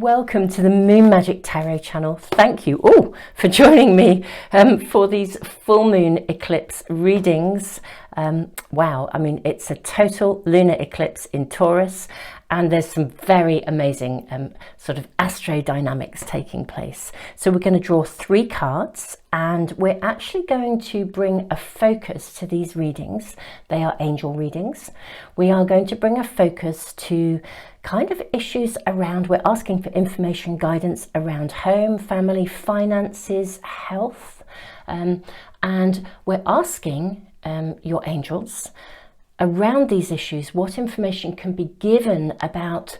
welcome to the Moon Magic Tarot channel. Thank you all for joining me for these full moon eclipse readings. Wow, I mean, it's a total lunar eclipse in Taurus, and there's some very amazing sort of astrodynamics taking place. So we're going to draw 3 cards, and we're actually going to bring a focus to these readings. They are angel readings. We are going to bring a focus to kind of issues around, we're asking for information, guidance around home, family, finances, health, and we're asking your angels around these issues what information can be given about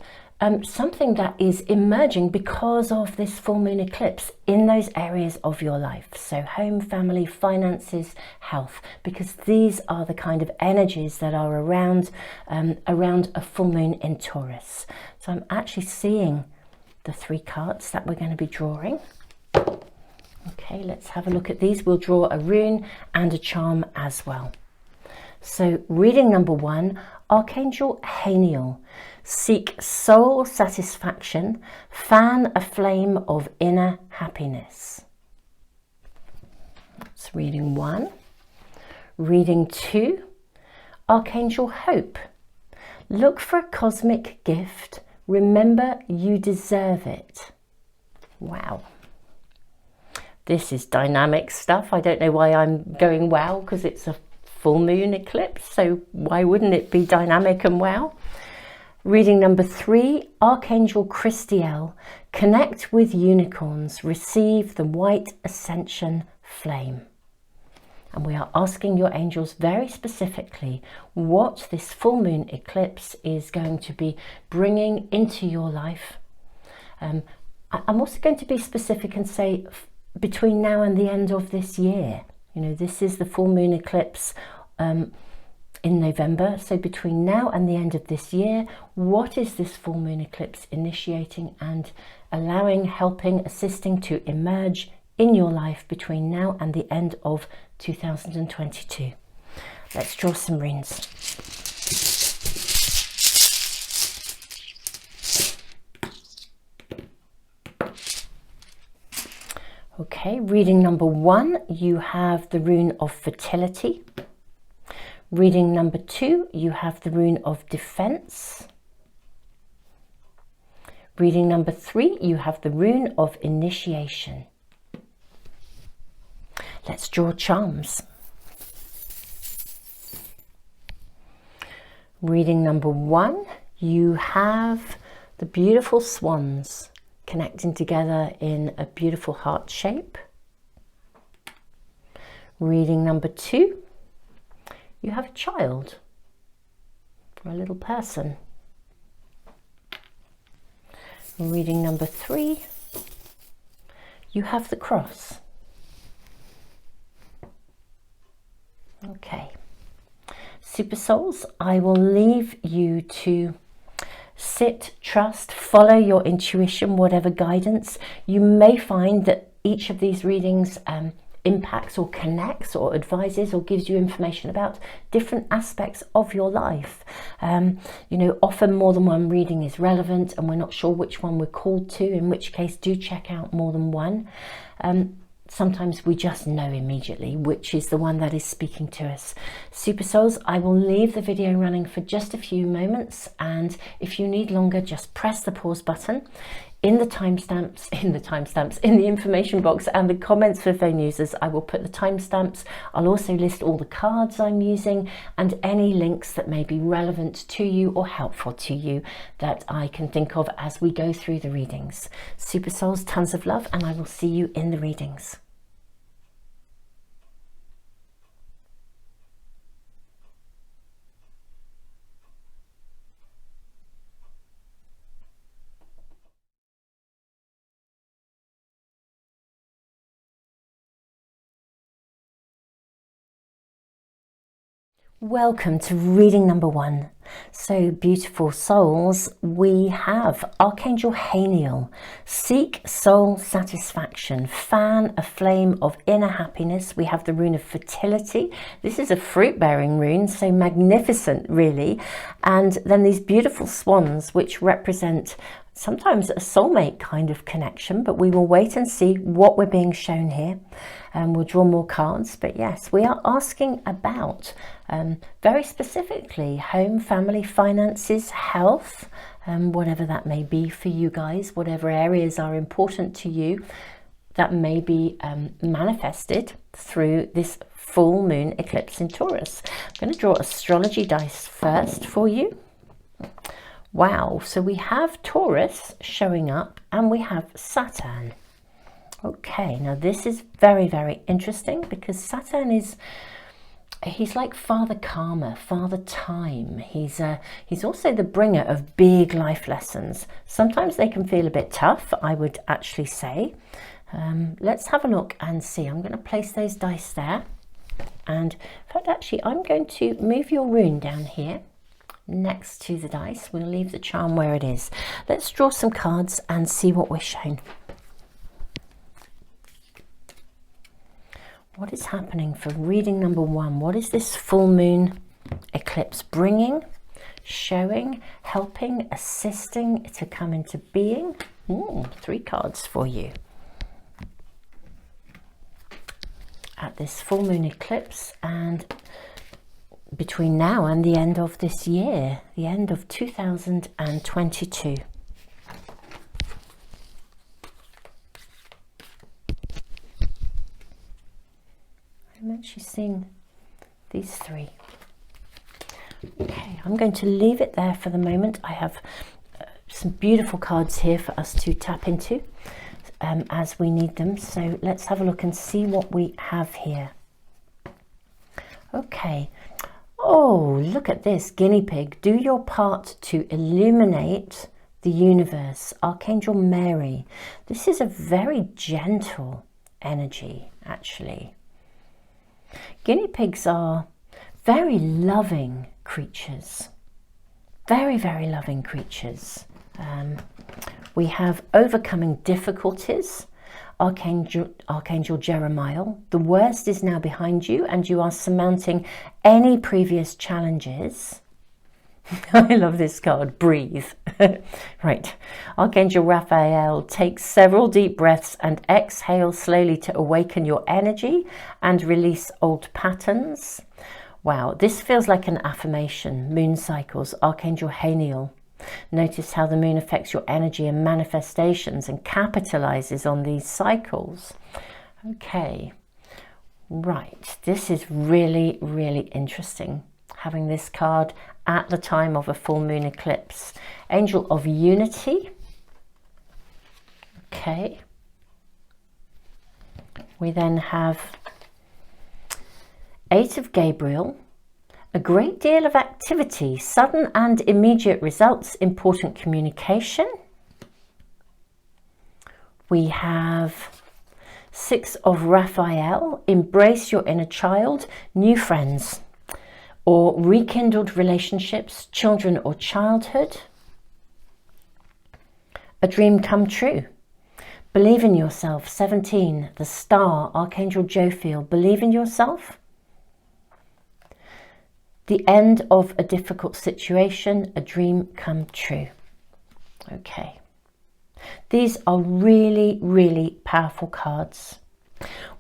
something that is emerging because of this full moon eclipse in those areas of your life. So home, family, finances, health, because these are the kind of energies that are around a full moon in Taurus. So I'm actually seeing the 3 cards that we're going to be drawing. Okay, let's have a look at these. We'll draw a rune and a charm as well. So reading number 1, Archangel Haniel. Seek soul satisfaction, fan a flame of inner happiness. That's reading 1. Reading 2, Archangel Hope. Look for a cosmic gift. Remember you deserve it. Wow. This is dynamic stuff. I don't know why I'm going wow, because it's a full moon eclipse. So why wouldn't it be dynamic and wow? Reading number 3, Archangel Christiel. Connect with unicorns. Receive the white ascension flame. And we are asking your angels very specifically what this full moon eclipse is going to be bringing into your life. I'm also going to be specific and say between now and the end of this year. You know, this is the full moon eclipse in November. So between now and the end of this year, what is this full moon eclipse initiating and allowing, helping, assisting to emerge in your life between now and the end of 2022? Let's draw some runes. Okay, reading number 1, you have the rune of fertility. Reading number 2, you have the rune of defense. Reading number 3, you have the rune of initiation. Let's draw charms. Reading number 1, you have the beautiful swans connecting together in a beautiful heart shape. Reading number 2, you have a child or a little person. Reading number 3, you have the cross. Okay, super souls, I will leave you to sit, trust, follow your intuition, whatever guidance. You may find that each of these readings impacts or connects or advises or gives you information about different aspects of your life. You know, often more than one reading is relevant and we're not sure which one we're called to, in which case do check out more than one. Sometimes we just know immediately which is the one that is speaking to us. Super souls, I will leave the video running for just a few moments, and if you need longer, just press the pause button. In the timestamps, in the information box and the comments for phone users, I will put the timestamps. I'll also list all the cards I'm using and any links that may be relevant to you or helpful to you that I can think of as we go through the readings. Super souls, tons of love, and I will see you in the readings. Welcome to reading number 1. So beautiful souls, we have Archangel Haniel. Seek soul satisfaction, fan a flame of inner happiness. We have the rune of fertility. This is a fruit-bearing rune, so magnificent really. And then these beautiful swans, which represent sometimes a soulmate kind of connection, but we will wait and see what we're being shown here, and we'll draw more cards. But yes, we are asking about very specifically home, family, finances, health, whatever that may be for you guys, whatever areas are important to you that may be manifested through this full moon eclipse in Taurus. I'm going to draw astrology dice first for you. Wow, so we have Taurus showing up and we have Saturn. Okay, now this is very, very interesting because Saturn he's like Father Karma, Father Time. He's also the bringer of big life lessons. Sometimes they can feel a bit tough, I would actually say. Let's have a look and see. I'm going to place those dice there. And in fact, actually, I'm going to move your rune down here next to the dice. We'll leave the charm where it is. Let's draw some cards and see what we're shown. What is happening for reading number one? What is this full moon eclipse bringing, showing, helping, assisting to come into being? 3 cards for you. At this full moon eclipse and between now and the end of this year, the end of 2022. I'm actually seeing these 3. Okay, I'm going to leave it there for the moment. I have some beautiful cards here for us to tap into as we need them. So let's have a look and see what we have here. Okay. Oh, look at this, guinea pig. Do your part to illuminate the universe. Archangel Mary. This is a very gentle energy, actually. Guinea pigs are very loving creatures. Very, very loving creatures. We have overcoming difficulties. Archangel Jeremiah, the worst is now behind you and you are surmounting any previous challenges. I love this card, breathe. Right. Archangel Raphael, take several deep breaths and exhale slowly to awaken your energy and release old patterns. Wow, this feels like an affirmation. Moon cycles, Archangel Haniel. Notice how the moon affects your energy and manifestations and capitalizes on these cycles. Okay, right. This is really, really interesting, having this card at the time of a full moon eclipse. Angel of Unity. Okay. We then have 8 of Gabriel. A great deal of activity, sudden and immediate results, important communication. We have 6 of Raphael, embrace your inner child, new friends, or rekindled relationships, children or childhood. A dream come true. Believe in yourself, 17, the star, Archangel Jophiel, believe in yourself. The end of a difficult situation, a dream come true. Okay. These are really, really powerful cards.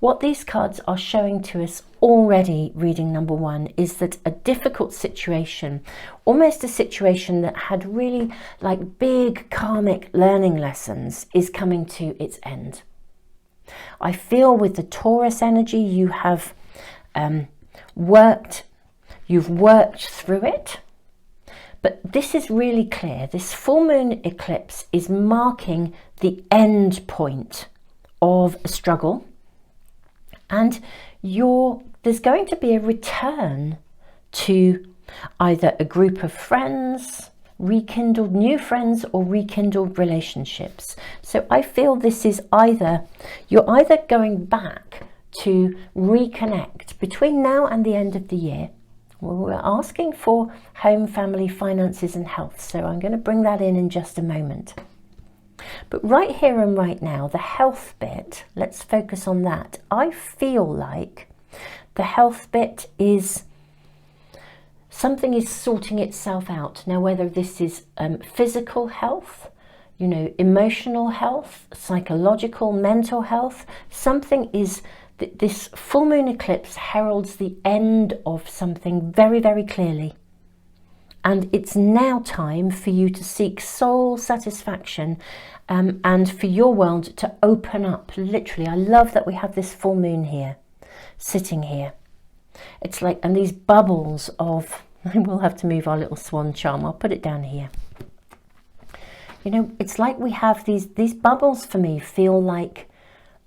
What these cards are showing to us already, reading number one, is that a difficult situation, almost a situation that had really like big karmic learning lessons, is coming to its end. I feel with the Taurus energy, you have You've worked through it, but this is really clear. This full moon eclipse is marking the end point of a struggle, and there's going to be a return to either a group of friends, rekindled new friends, or rekindled relationships. So I feel this is you're either going back to reconnect between now and the end of the year. Well, we're asking for home, family, finances and health, so I'm going to bring that in just a moment. But right here and right now, the health bit, let's focus on that. I feel like the health bit is something is sorting itself out. Now, whether this is physical health, you know, emotional health, psychological, mental health. Something is, this full moon eclipse heralds the end of something very, very clearly. And it's now time for you to seek soul satisfaction, and for your world to open up, literally. I love that we have this full moon here, sitting here. It's like, and these bubbles of, we'll have to move our little swan charm. I'll put it down here. You know, it's like we have these bubbles, for me, feel like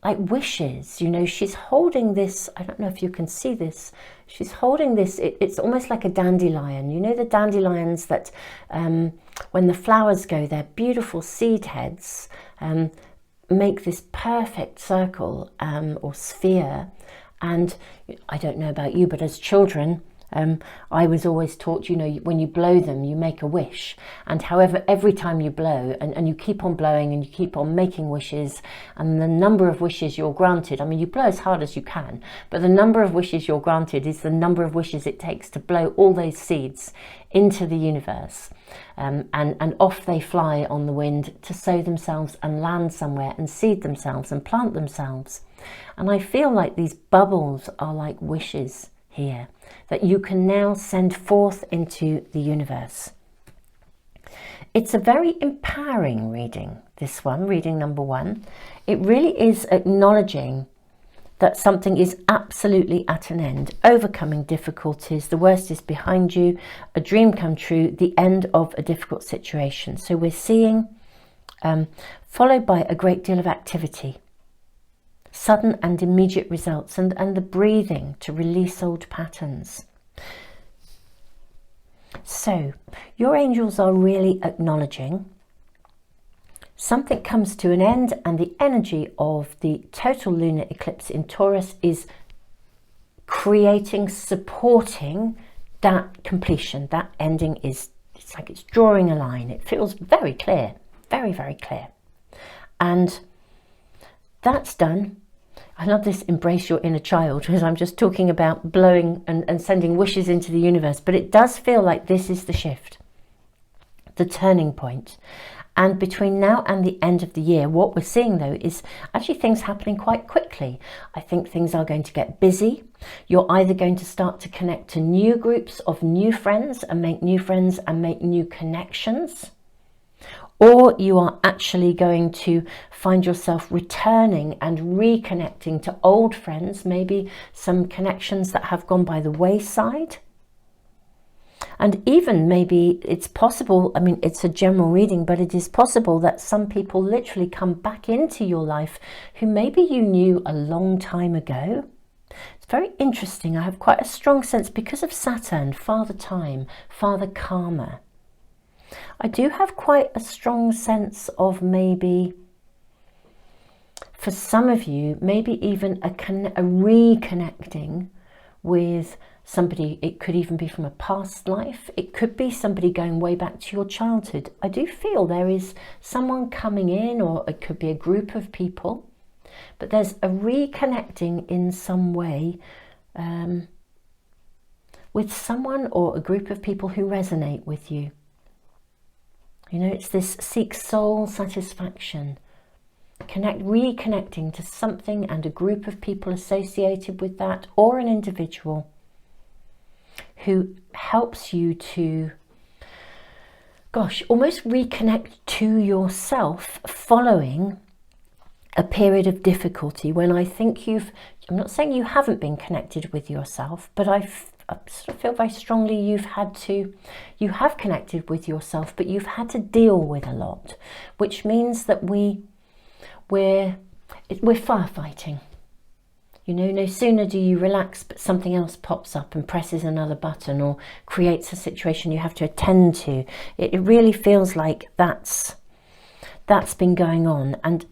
wishes. You know, she's holding this, I don't know if you can see this, she's holding this, it's almost like a dandelion. You know, the dandelions that when the flowers go, they're beautiful seed heads, make this perfect circle or sphere. And I don't know about you, but as children, I was always taught, you know, when you blow them, you make a wish. And however, every time you blow, and you keep on blowing and you keep on making wishes, and the number of wishes you're granted, I mean, you blow as hard as you can, but the number of wishes you're granted is the number of wishes it takes to blow all those seeds into the universe. And off they fly on the wind to sow themselves and land somewhere and seed themselves and plant themselves. And I feel like these bubbles are like wishes here that you can now send forth into the universe. It's a very empowering reading, this one, reading number 1. It really is acknowledging that something is absolutely at an end, overcoming difficulties, the worst is behind you, a dream come true, the end of a difficult situation. So we're seeing, followed by a great deal of activity, sudden and immediate results, and the breathing to release old patterns. So your angels are really acknowledging something comes to an end, and the energy of the total lunar eclipse in Taurus is creating, supporting that completion. That ending is, it's like it's drawing a line. It feels very clear, very, very clear. And that's done. I love this embrace your inner child, because I'm just talking about blowing and sending wishes into the universe. But it does feel like this is the shift, the turning point. And between now and the end of the year, what we're seeing, though, is actually things happening quite quickly. I think things are going to get busy. You're either going to start to connect to new groups of new friends and make new friends and make new connections, or you are actually going to find yourself returning and reconnecting to old friends, maybe some connections that have gone by the wayside. And even maybe it's possible, I mean, it's a general reading, but it is possible that some people literally come back into your life who maybe you knew a long time ago. It's very interesting. I have quite a strong sense, because of Saturn, Father Time, Father Karma. I do have quite a strong sense of, maybe for some of you, maybe even a reconnecting with somebody. It could even be from a past life. It could be somebody going way back to your childhood. I do feel there is someone coming in, or it could be a group of people, but there's a reconnecting in some way with someone or a group of people who resonate with you. You know, it's this seek soul satisfaction, reconnecting to something and a group of people associated with that, or an individual who helps you to, gosh, almost reconnect to yourself following a period of difficulty when I think I'm not saying you haven't been connected with yourself, but I sort of feel very strongly you have connected with yourself, but you've had to deal with a lot, which means that we're firefighting. You know, no sooner do you relax, but something else pops up and presses another button or creates a situation you have to attend to. It really feels like that's been going on. And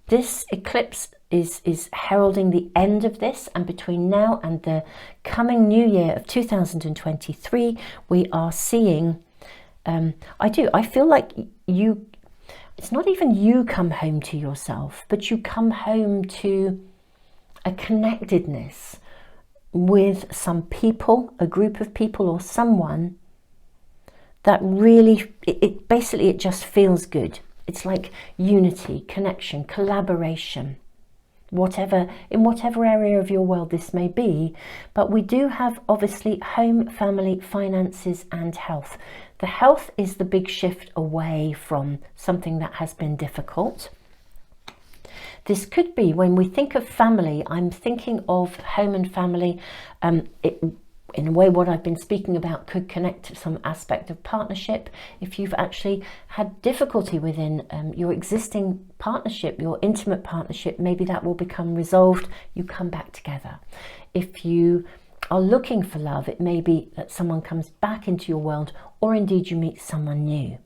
this eclipse is heralding the end of this. And between now and the coming new year of 2023, we are seeing, I feel like it's not even you come home to yourself, but you come home to a connectedness with some people, a group of people, or someone that really, it basically, it just feels good. It's like unity, connection, collaboration, in whatever area of your world this may be. But we do have obviously home, family, finances and health. The health is the big shift away from something that has been difficult. This could be, when we think of family, I'm thinking of home and family. In a way, what I've been speaking about could connect to some aspect of partnership. If you've actually had difficulty within your existing partnership, your intimate partnership, maybe that will become resolved. You come back together. If you are looking for love, it may be that someone comes back into your world, or indeed you meet someone new.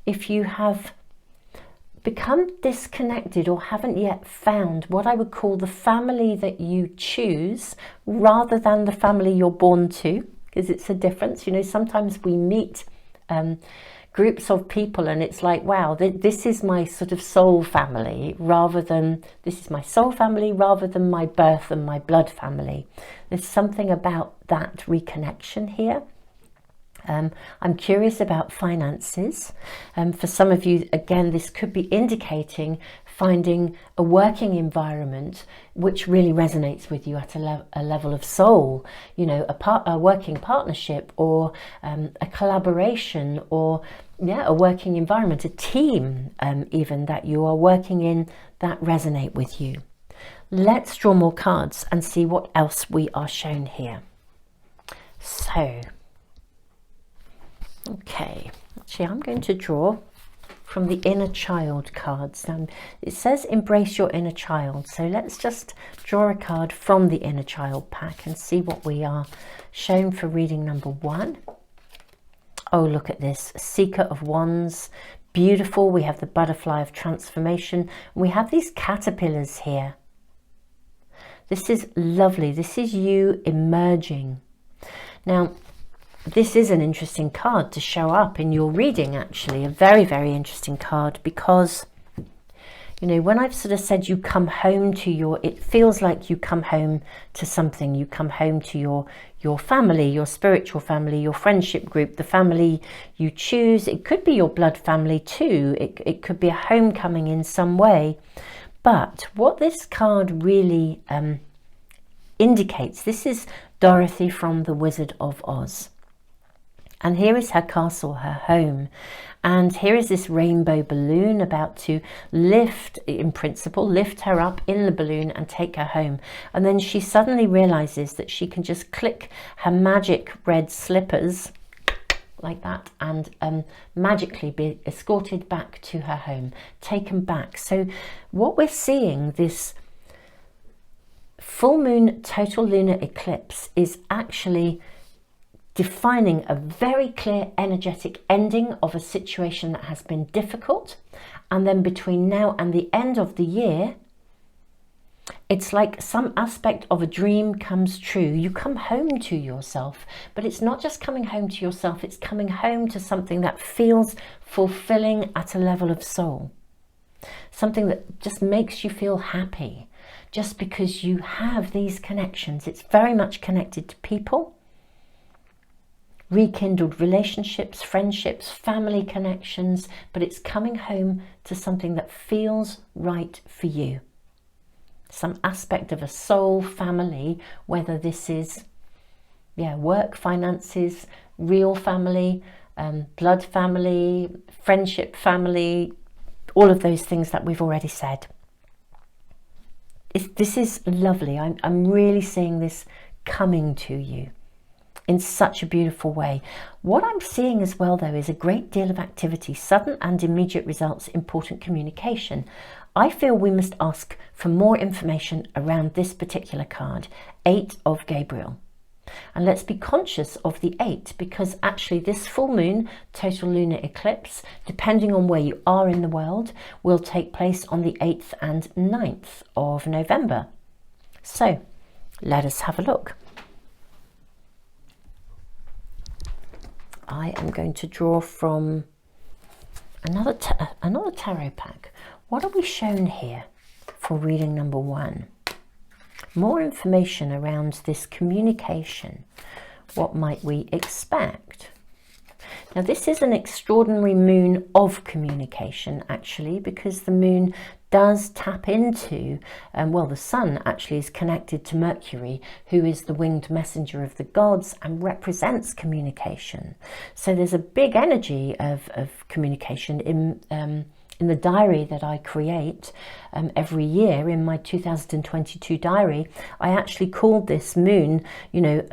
If you have become disconnected or haven't yet found what I would call the family that you choose rather than the family you're born to, because it's a difference. You know, sometimes we meet groups of people and it's like, wow, this is my sort of soul family, rather than this is my soul family rather than my birth and my blood family. There's something about that reconnection here. I'm curious about finances. For some of you, again, this could be indicating finding a working environment which really resonates with you at a level of soul, you know, a working partnership, or a collaboration, or a working environment, a team even that you are working in that resonate with you. Let's draw more cards and see what else we are shown here. So, okay, actually I'm going to draw from the inner child cards. It says embrace your inner child, so let's just draw a card from the inner child pack and see what we are shown for reading number 1. Oh, look at this, Seeker of Wands, beautiful. We have the butterfly of transformation. We have these caterpillars here. This is lovely. This is you emerging. Now, this is an interesting card to show up in your reading, actually, a very, very interesting card, because, you know, when I've sort of said you come home to it feels like you come home to something. You come home to your family, your spiritual family, your friendship group, the family you choose. It could be your blood family too. It could be a homecoming in some way. But what this card really indicates, this is Dorothy from The Wizard of Oz. And here is her castle, her home. And here is this rainbow balloon about to lift, in principle, lift her up in the balloon and take her home. And then she suddenly realizes that she can just click her magic red slippers like that and magically be escorted back to her home, taken back. So what we're seeing, this full moon total lunar eclipse, is actually defining a very clear energetic ending of a situation that has been difficult. And then between now and the end of the year, it's like some aspect of a dream comes true. You come home to yourself, but it's not just coming home to yourself, it's coming home to something that feels fulfilling at a level of soul. Something that just makes you feel happy, just because you have these connections. It's very much connected to people, rekindled relationships, friendships, family connections, but it's coming home to something that feels right for you. Some aspect of a soul family, whether this is work, finances, real family, blood family, friendship family, all of those things that we've already said. This is lovely. I'm really seeing this coming to you in such a beautiful way. What I'm seeing as well, though, is a great deal of activity, sudden and immediate results, important communication. I feel we must ask for more information around this particular card, 8 of Gabriel. And let's be conscious of the 8, because actually this full moon total lunar eclipse, depending on where you are in the world, will take place on the 8th and 9th of November. So let us have a look. I am going to draw from another tarot pack. What are we shown here for reading number 1? More information around this communication. What might we expect? Now this is an extraordinary moon of communication, actually, because the moon does tap into, well, the sun actually is connected to Mercury, who is the winged messenger of the gods and represents communication. So there's a big energy of communication in the diary that I create every year. In my 2022 diary, I actually called this moon, you know,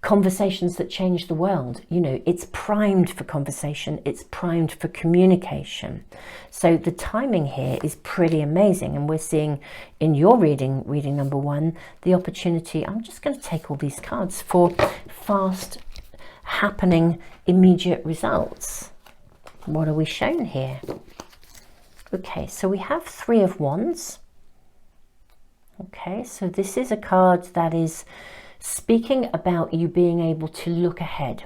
conversations that change the world. You know, it's primed for conversation, it's primed for communication. So the timing here is pretty amazing, and we're seeing in your reading number 1, the opportunity. I'm just going to take all these cards for fast happening immediate results. What are we shown here? Okay, so we have 3 of Wands. Okay, so this is a card that is speaking about you being able to look ahead.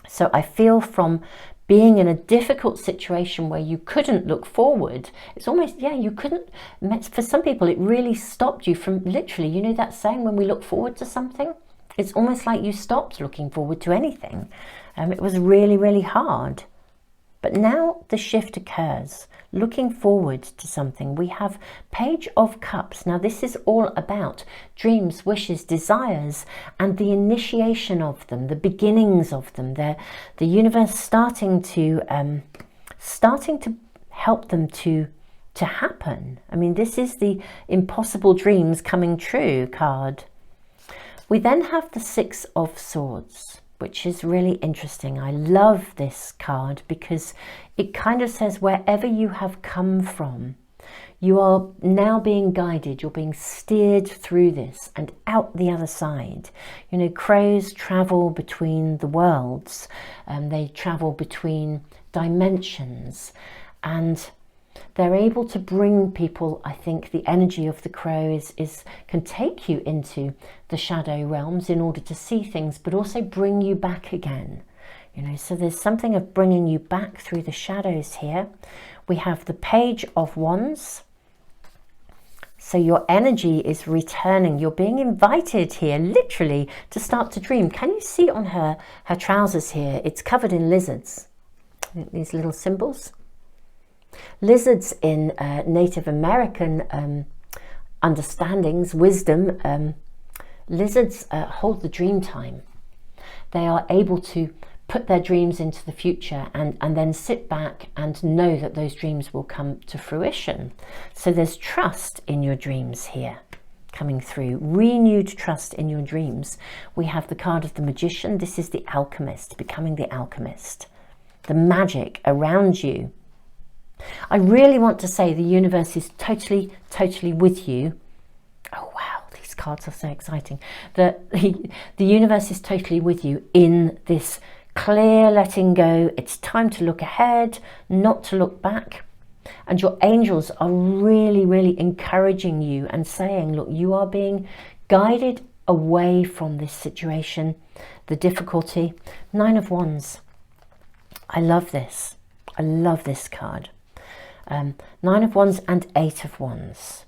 So I feel from being in a difficult situation where you couldn't look forward, it's almost, yeah, you couldn't, for some people it really stopped you from literally, you know that saying, when we look forward to something, it's almost like you stopped looking forward to anything. It was really, really hard. But now the shift occurs, looking forward to something. We have Page of Cups. Now this is all about dreams, wishes, desires, and the initiation of them, the beginnings of them. The universe starting to help them to happen. I mean, this is the impossible dreams coming true card. We then have the 6 of Swords, which is really interesting. I love this card because it kind of says wherever you have come from, you are now being guided, you're being steered through this and out the other side. You know, crows travel between the worlds, they travel between dimensions, and they're able to bring people, I think the energy of the crow can take you into the shadow realms in order to see things, but also bring you back again. You know, so there's something of bringing you back through the shadows here. We have the Page of Wands. So your energy is returning. You're being invited here, literally, to start to dream. Can you see on her trousers here? It's covered in lizards. These little symbols. Lizards in Native American understandings, wisdom, lizards hold the dream time. They are able to put their dreams into the future and then sit back and know that those dreams will come to fruition. So there's trust in your dreams here coming through, renewed trust in your dreams. We have the card of the Magician. This is the alchemist, becoming the alchemist, the magic around you. I really want to say the universe is totally, totally with you. Oh, wow, these cards are so exciting. The universe is totally with you in this clear letting go. It's time to look ahead, not to look back. And your angels are really, really encouraging you and saying, look, you are being guided away from this situation, the difficulty. 9 of Wands. I love this. I love this card. 9 of Wands and 8 of Wands.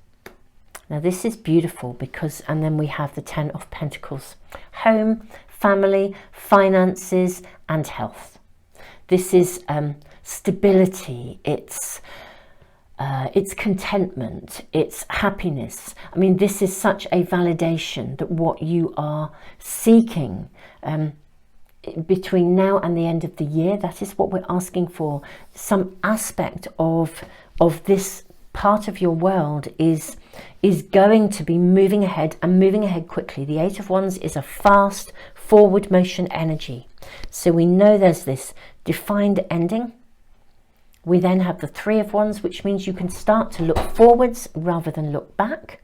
Now this is beautiful because, and then we have the 10 of Pentacles. Home, family, finances and health. This is stability, it's contentment, it's happiness. I mean, this is such a validation that what you are seeking between now and the end of the year, that is what we're asking for. Some aspect of this part of your world is going to be moving ahead and moving ahead quickly. The 8 of Wands is a fast forward motion energy. So we know there's this defined ending. We then have the 3 of Wands, which means you can start to look forwards rather than look back.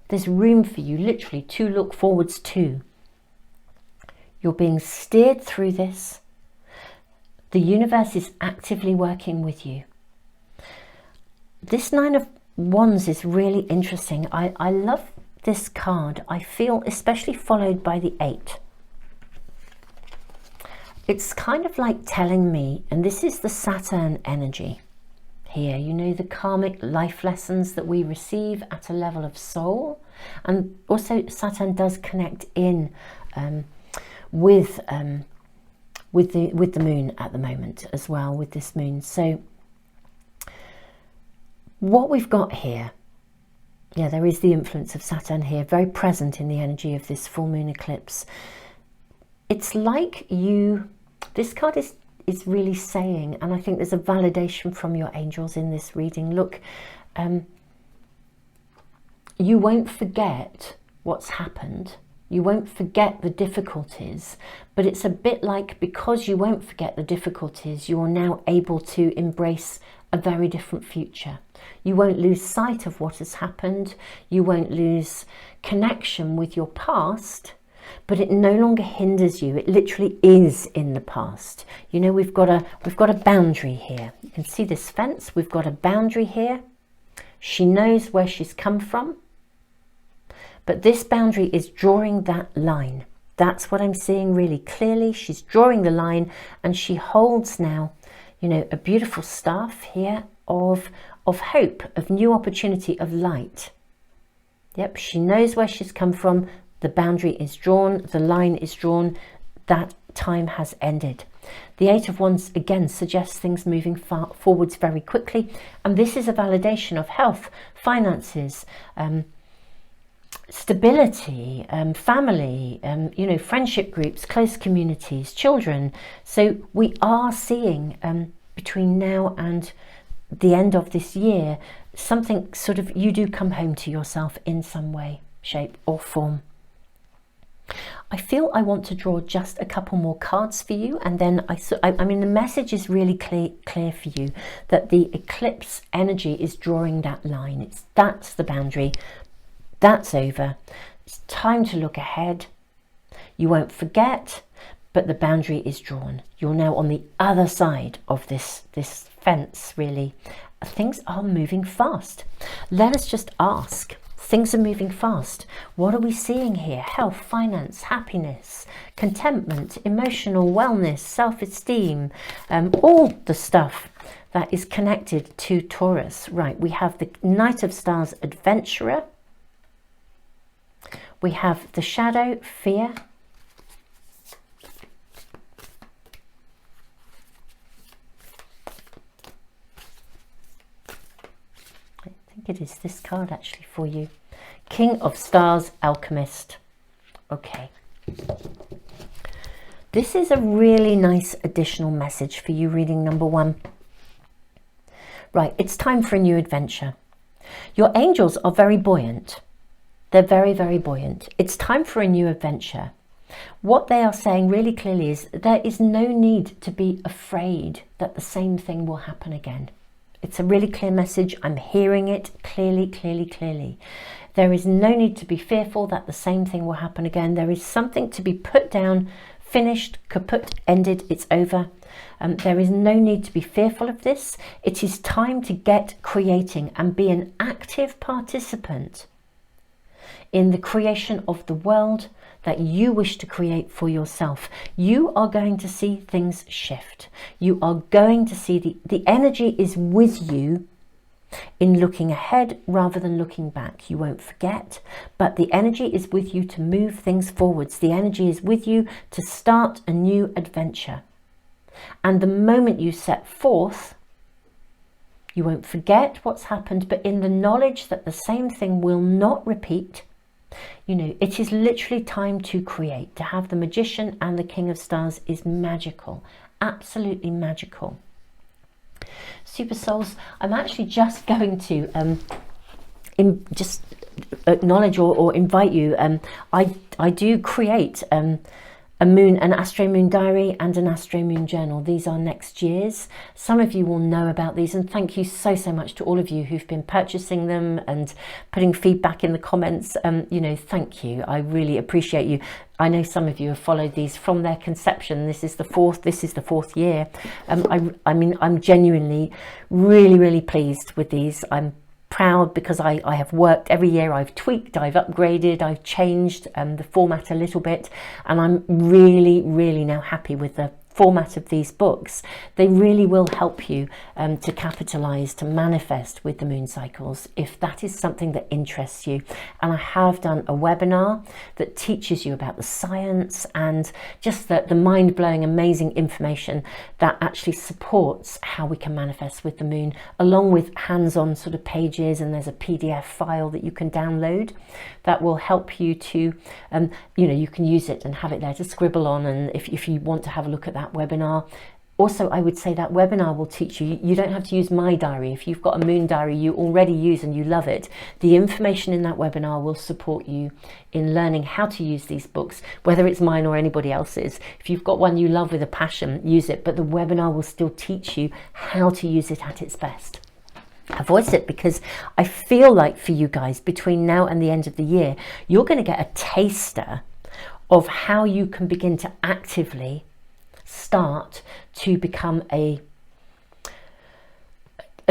There's room for you literally to look forwards too. You're being steered through this. The universe is actively working with you. This 9 of Wands is really interesting. I love this card. I feel especially followed by the 8. It's kind of like telling me, and this is the Saturn energy here, you know, the karmic life lessons that we receive at a level of soul. And also Saturn does connect in with with the moon at the moment as well, with this moon. So what we've got here, yeah, there is the influence of Saturn here, very present in the energy of this full moon eclipse. It's like this card is really saying, and I think there's a validation from your angels in this reading, look, you won't forget what's happened. You won't forget the difficulties, but it's a bit like, because you won't forget the difficulties, you're now able to embrace a very different future. You won't lose sight of what has happened. You won't lose connection with your past, but it no longer hinders you. It literally is in the past. You know, we've got a boundary here. You can see this fence. We've got a boundary here. She knows where she's come from, but this boundary is drawing that line. That's what I'm seeing really clearly. She's drawing the line, and she holds now, you know, a beautiful staff here of hope, of new opportunity, of light. Yep, she knows where she's come from. The boundary is drawn, the line is drawn, that time has ended. The Eight of Wands again suggests things moving forwards very quickly, and this is a validation of health, finances, stability, family, you know, friendship groups, close communities, children. So we are seeing between now and the end of this year, something sort of, you do come home to yourself in some way, shape or form. I feel I want to draw just a couple more cards for you, and then I mean the message is really clear for you, that the eclipse energy is drawing that line. That's the boundary, that's over. It's time to look ahead. You won't forget, but the boundary is drawn. You're now on the other side of this fence, really. Things are moving fast. Let us just ask. Things are moving fast. What are we seeing here? Health, finance, happiness, contentment, emotional wellness, self-esteem, all the stuff that is connected to Taurus. Right, we have the Knight of Stars, adventurer. We have the shadow, fear. I think it is this card actually for you. King of Stars, alchemist. Okay. This is a really nice additional message for you, reading number 1. Right, it's time for a new adventure. Your angels are very buoyant. They're very, very buoyant. It's time for a new adventure. What they are saying really clearly is there is no need to be afraid that the same thing will happen again. It's a really clear message. I'm hearing it clearly, clearly, clearly. There is no need to be fearful that the same thing will happen again. There is something to be put down, finished, kaput, ended, it's over. There is no need to be fearful of this. It is time to get creating and be an active participant in the creation of the world that you wish to create for yourself. You are going to see things shift. You are going to see the energy is with you in looking ahead rather than looking back. You won't forget, but the energy is with you to move things forwards. The energy is with you to start a new adventure. And the moment you set forth, you won't forget what's happened, but in the knowledge that the same thing will not repeat. You know, it is literally time to create. To have the Magician and the King of Stars is magical, absolutely magical. Super Souls, I'm actually just going to just acknowledge or invite you. I do create an Astro-Moon diary and an Astro-Moon journal. These are next year's. Some of you will know about these, and thank you so much to all of you who've been purchasing them and putting feedback in the comments. You know, thank you. I really appreciate you. I know some of you have followed these from their conception. This is the fourth year. I mean, I'm genuinely really pleased with these. I'm proud because I have worked every year. I've tweaked, I've upgraded, I've changed the format a little bit, and I'm really now happy with the format of these books, they really will help you to capitalize, to manifest with the moon cycles, if that is something that interests you. And I have done a webinar that teaches you about the science and just the mind-blowing, amazing information that actually supports how we can manifest with the moon, along with hands-on sort of pages. And there's a PDF file that you can download that will help you to, you know, you can use it and have it there to scribble on. And if you want to have a look at that webinar. Also, I would say that webinar will teach you, you don't have to use my diary. If you've got a moon diary you already use and you love it, the information in that webinar will support you in learning how to use these books, whether it's mine or anybody else's. If you've got one you love with a passion, use it, but the webinar will still teach you how to use it at its best. I voice it because I feel like for you guys, between now and the end of the year, you're going to get a taster of how you can begin to actively start to become a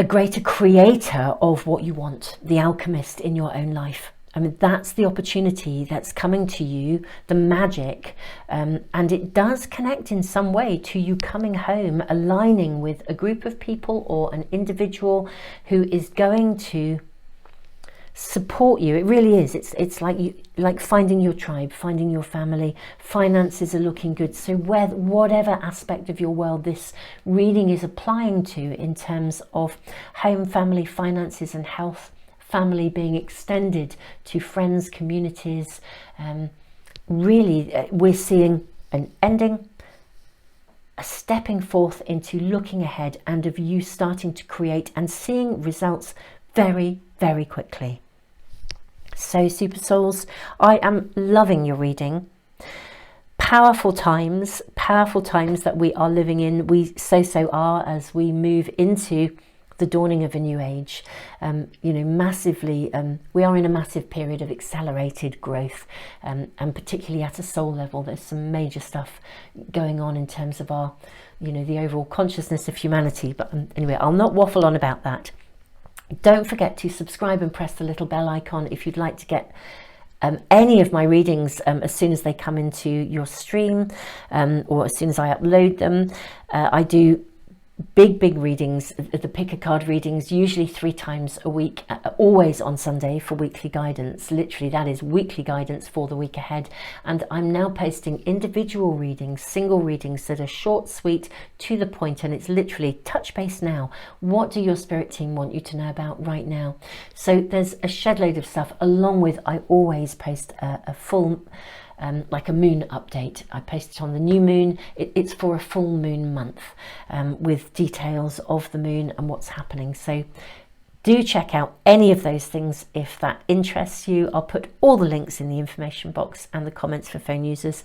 greater creator of what you want, the alchemist in your own life. I mean, that's the opportunity that's coming to you, the magic, and it does connect in some way to you coming home, aligning with a group of people or an individual who is going to support you. It really is. It's like finding your tribe, finding your family. Finances are looking good. So whatever aspect of your world this reading is applying to in terms of home, family, finances and health, family being extended to friends, communities, really we're seeing an ending, a stepping forth into looking ahead, and of you starting to create and seeing results very, very quickly. So super souls, I am loving your reading. Powerful times that we are living in. We so are, as we move into the dawning of a new age. You know, massively, we are in a massive period of accelerated growth, and particularly at a soul level, there's some major stuff going on in terms of our, you know, the overall consciousness of humanity. But anyway, I'll not waffle on about that. Don't forget to subscribe and press the little bell icon if you'd like to get any of my readings as soon as they come into your stream, or as soon as I upload them. I do big readings, the pick a card readings, usually 3 times a week, always on Sunday for weekly guidance. Literally, that is weekly guidance for the week ahead. And I'm now posting individual readings, single readings that are short, sweet, to the point, and it's literally touch base now. What do your spirit team want you to know about right now? So there's a shed load of stuff, along with, I always post a full like a moon update. I post it on the new moon. It's for a full moon month, with details of the moon and what's happening. So do check out any of those things if that interests you. I'll put all the links in the information box and the comments for phone users.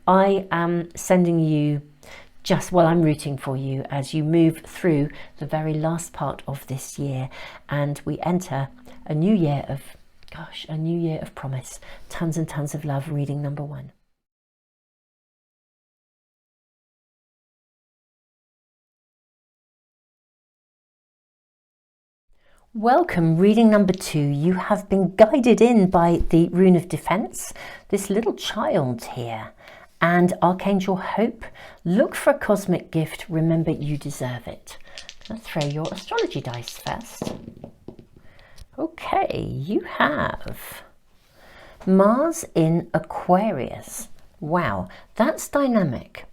I am sending you I'm rooting for you as you move through the very last part of this year, and we enter a new year of a new year of promise. Tons and tons of love. Reading number 1. Welcome, reading number 2. You have been guided in by the Rune of Defense, this little child here, and Archangel Hope. Look for a cosmic gift. Remember, you deserve it. Let's throw your astrology dice first. Okay, you have Mars in Aquarius. Wow, that's dynamic.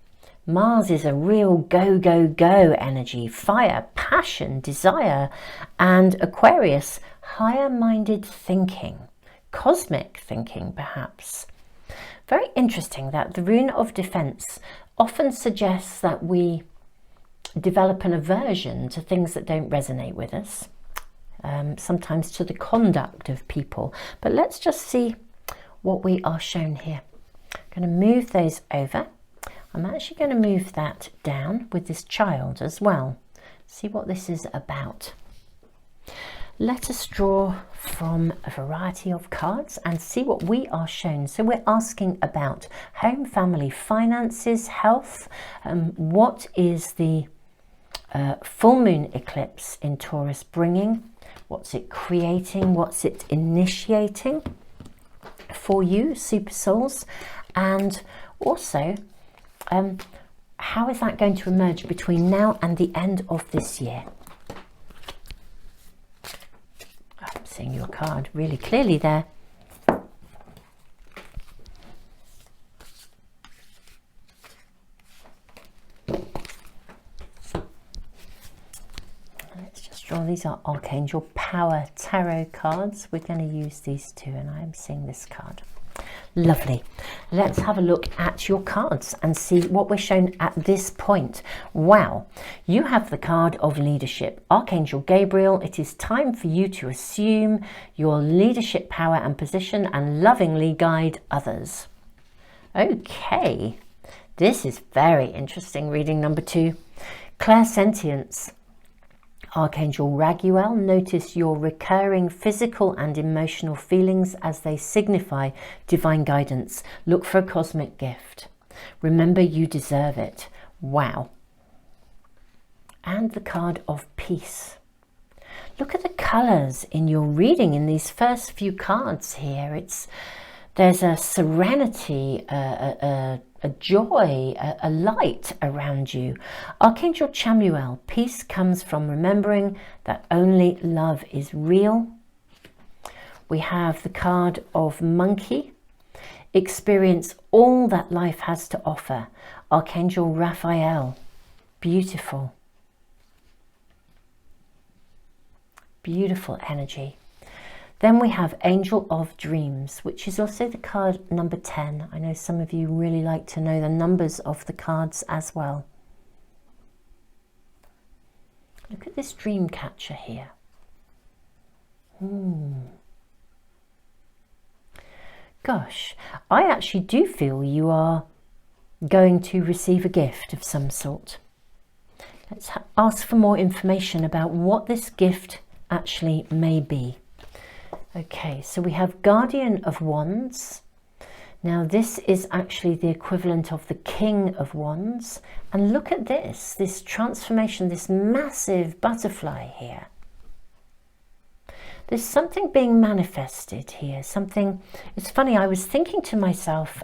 Mars is a real go, go, go energy, fire, passion, desire, and Aquarius, higher-minded thinking, cosmic thinking perhaps. Very interesting that the Rune of Defense often suggests that we develop an aversion to things that don't resonate with us. Sometimes to the conduct of people, but let's just see what we are shown here. I'm going to move those over. I'm actually going to move that down with this child as well. See what this is about. Let us draw from a variety of cards and see what we are shown. So we're asking about home, family, finances, health. What is the full moon eclipse in Taurus bringing? What's it creating? What's it initiating for you, super souls? And also, how is that going to emerge between now and the end of this year? I'm seeing your card really clearly there. Let's just draw. These are Archangel Power Tarot cards. We're going to use these two, and I'm seeing this card. Lovely. Let's have a look at your cards and see what we're shown at this point. Wow, you have the card of leadership. Archangel Gabriel, it is time for you to assume your leadership power and position and lovingly guide others. Okay, this is very interesting. Reading number 2. Clairsentience. Archangel Raguel, notice your recurring physical and emotional feelings as they signify divine guidance. Look for a cosmic gift. Remember, you deserve it. Wow. And the card of peace. Look at the colours in your reading in these first few cards here. There's a serenity, a joy, a light around you. Archangel Chamuel, peace comes from remembering that only love is real. We have the card of monkey. Experience all that life has to offer. Archangel Raphael, beautiful. Beautiful energy. Then we have Angel of Dreams, which is also the card number 10. I know some of you really like to know the numbers of the cards as well. Look at this dream catcher here. Gosh, I actually do feel you are going to receive a gift of some sort. Let's ask for more information about what this gift actually may be. Okay, so we have Guardian of Wands. Now this is actually the equivalent of the King of Wands. And look at this transformation, this massive butterfly here. There's something being manifested here, something, it's funny, I was thinking to myself,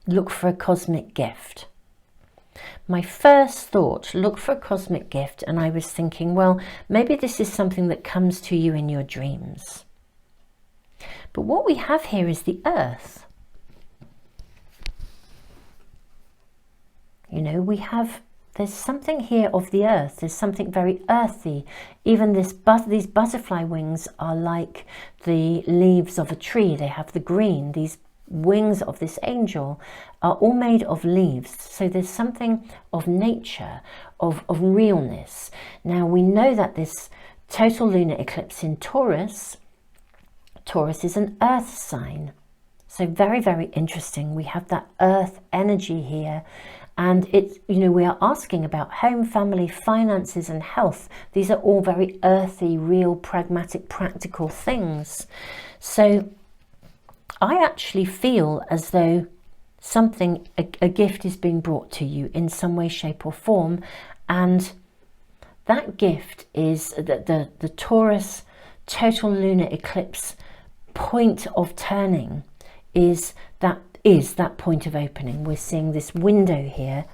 look for a cosmic gift. My first thought, look for a cosmic gift, and I was thinking, well, maybe this is something that comes to you in your dreams. But what we have here is the earth. You know, there's something here of the earth. There's something very earthy. Even these butterfly wings are like the leaves of a tree. They have the green. These wings of this angel are all made of leaves, so there's something of nature, of realness. Now we know that this total lunar eclipse in Taurus is an earth sign, so very, very interesting. We have that earth energy here, and it's, you know, we are asking about home, family, finances and health. These are all very earthy, real, pragmatic, practical things. So I actually feel as though something, a gift is being brought to you in some way, shape or form. And that gift is the Taurus total lunar eclipse point of turning is that point of opening. We're seeing this window here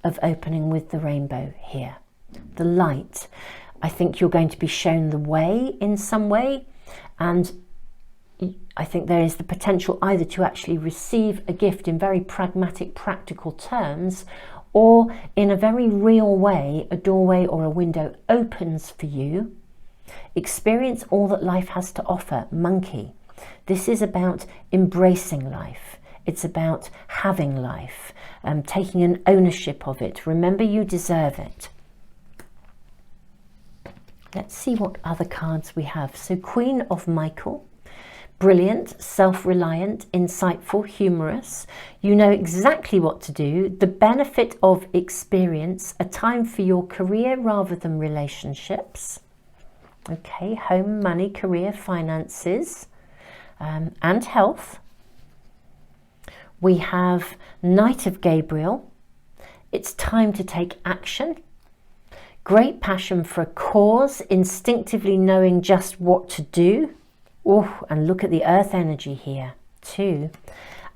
of opening with the rainbow here. The light. I think you're going to be shown the way in some way, and I think there is the potential either to actually receive a gift in very pragmatic, practical terms, or in a very real way, a doorway or a window opens for you. Experience all that life has to offer. Monkey. This is about embracing life. It's about having life, taking an ownership of it. Remember, you deserve it. Let's see what other cards we have. So Queen of Michael. Brilliant, self-reliant, insightful, humorous. You know exactly what to do. The benefit of experience. A time for your career rather than relationships. Okay, home, money, career, finances, and health. We have Knight of Gabriel. It's time to take action. Great passion for a cause, instinctively knowing just what to do. Oh, and look at the earth energy here too.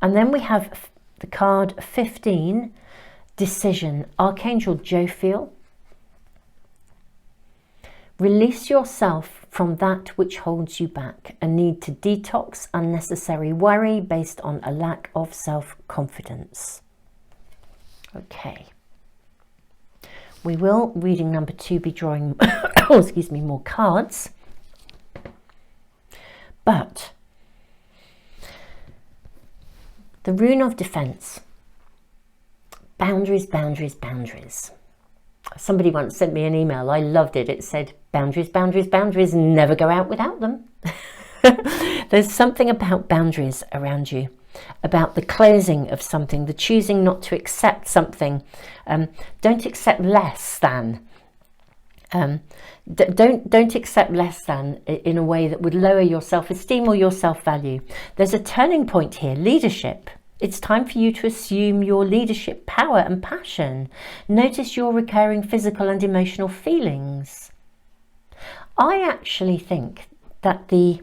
And then we have the card 15, decision. Archangel Jophiel. Release yourself from that which holds you back. A need to detox unnecessary worry based on a lack of self-confidence. Okay. We will, reading number 2, be drawing oh, excuse me, more cards. But the rune of defense. Boundaries, boundaries, boundaries. Somebody once sent me an email. I loved it. It said, boundaries, boundaries, boundaries, never go out without them. There's something about boundaries around you, about the closing of something, the choosing not to accept something. Don't accept less than. Don't accept less than in a way that would lower your self-esteem or your self-value. There's a turning point here, leadership. It's time for you to assume your leadership power and passion. Notice your recurring physical and emotional feelings. I actually think that the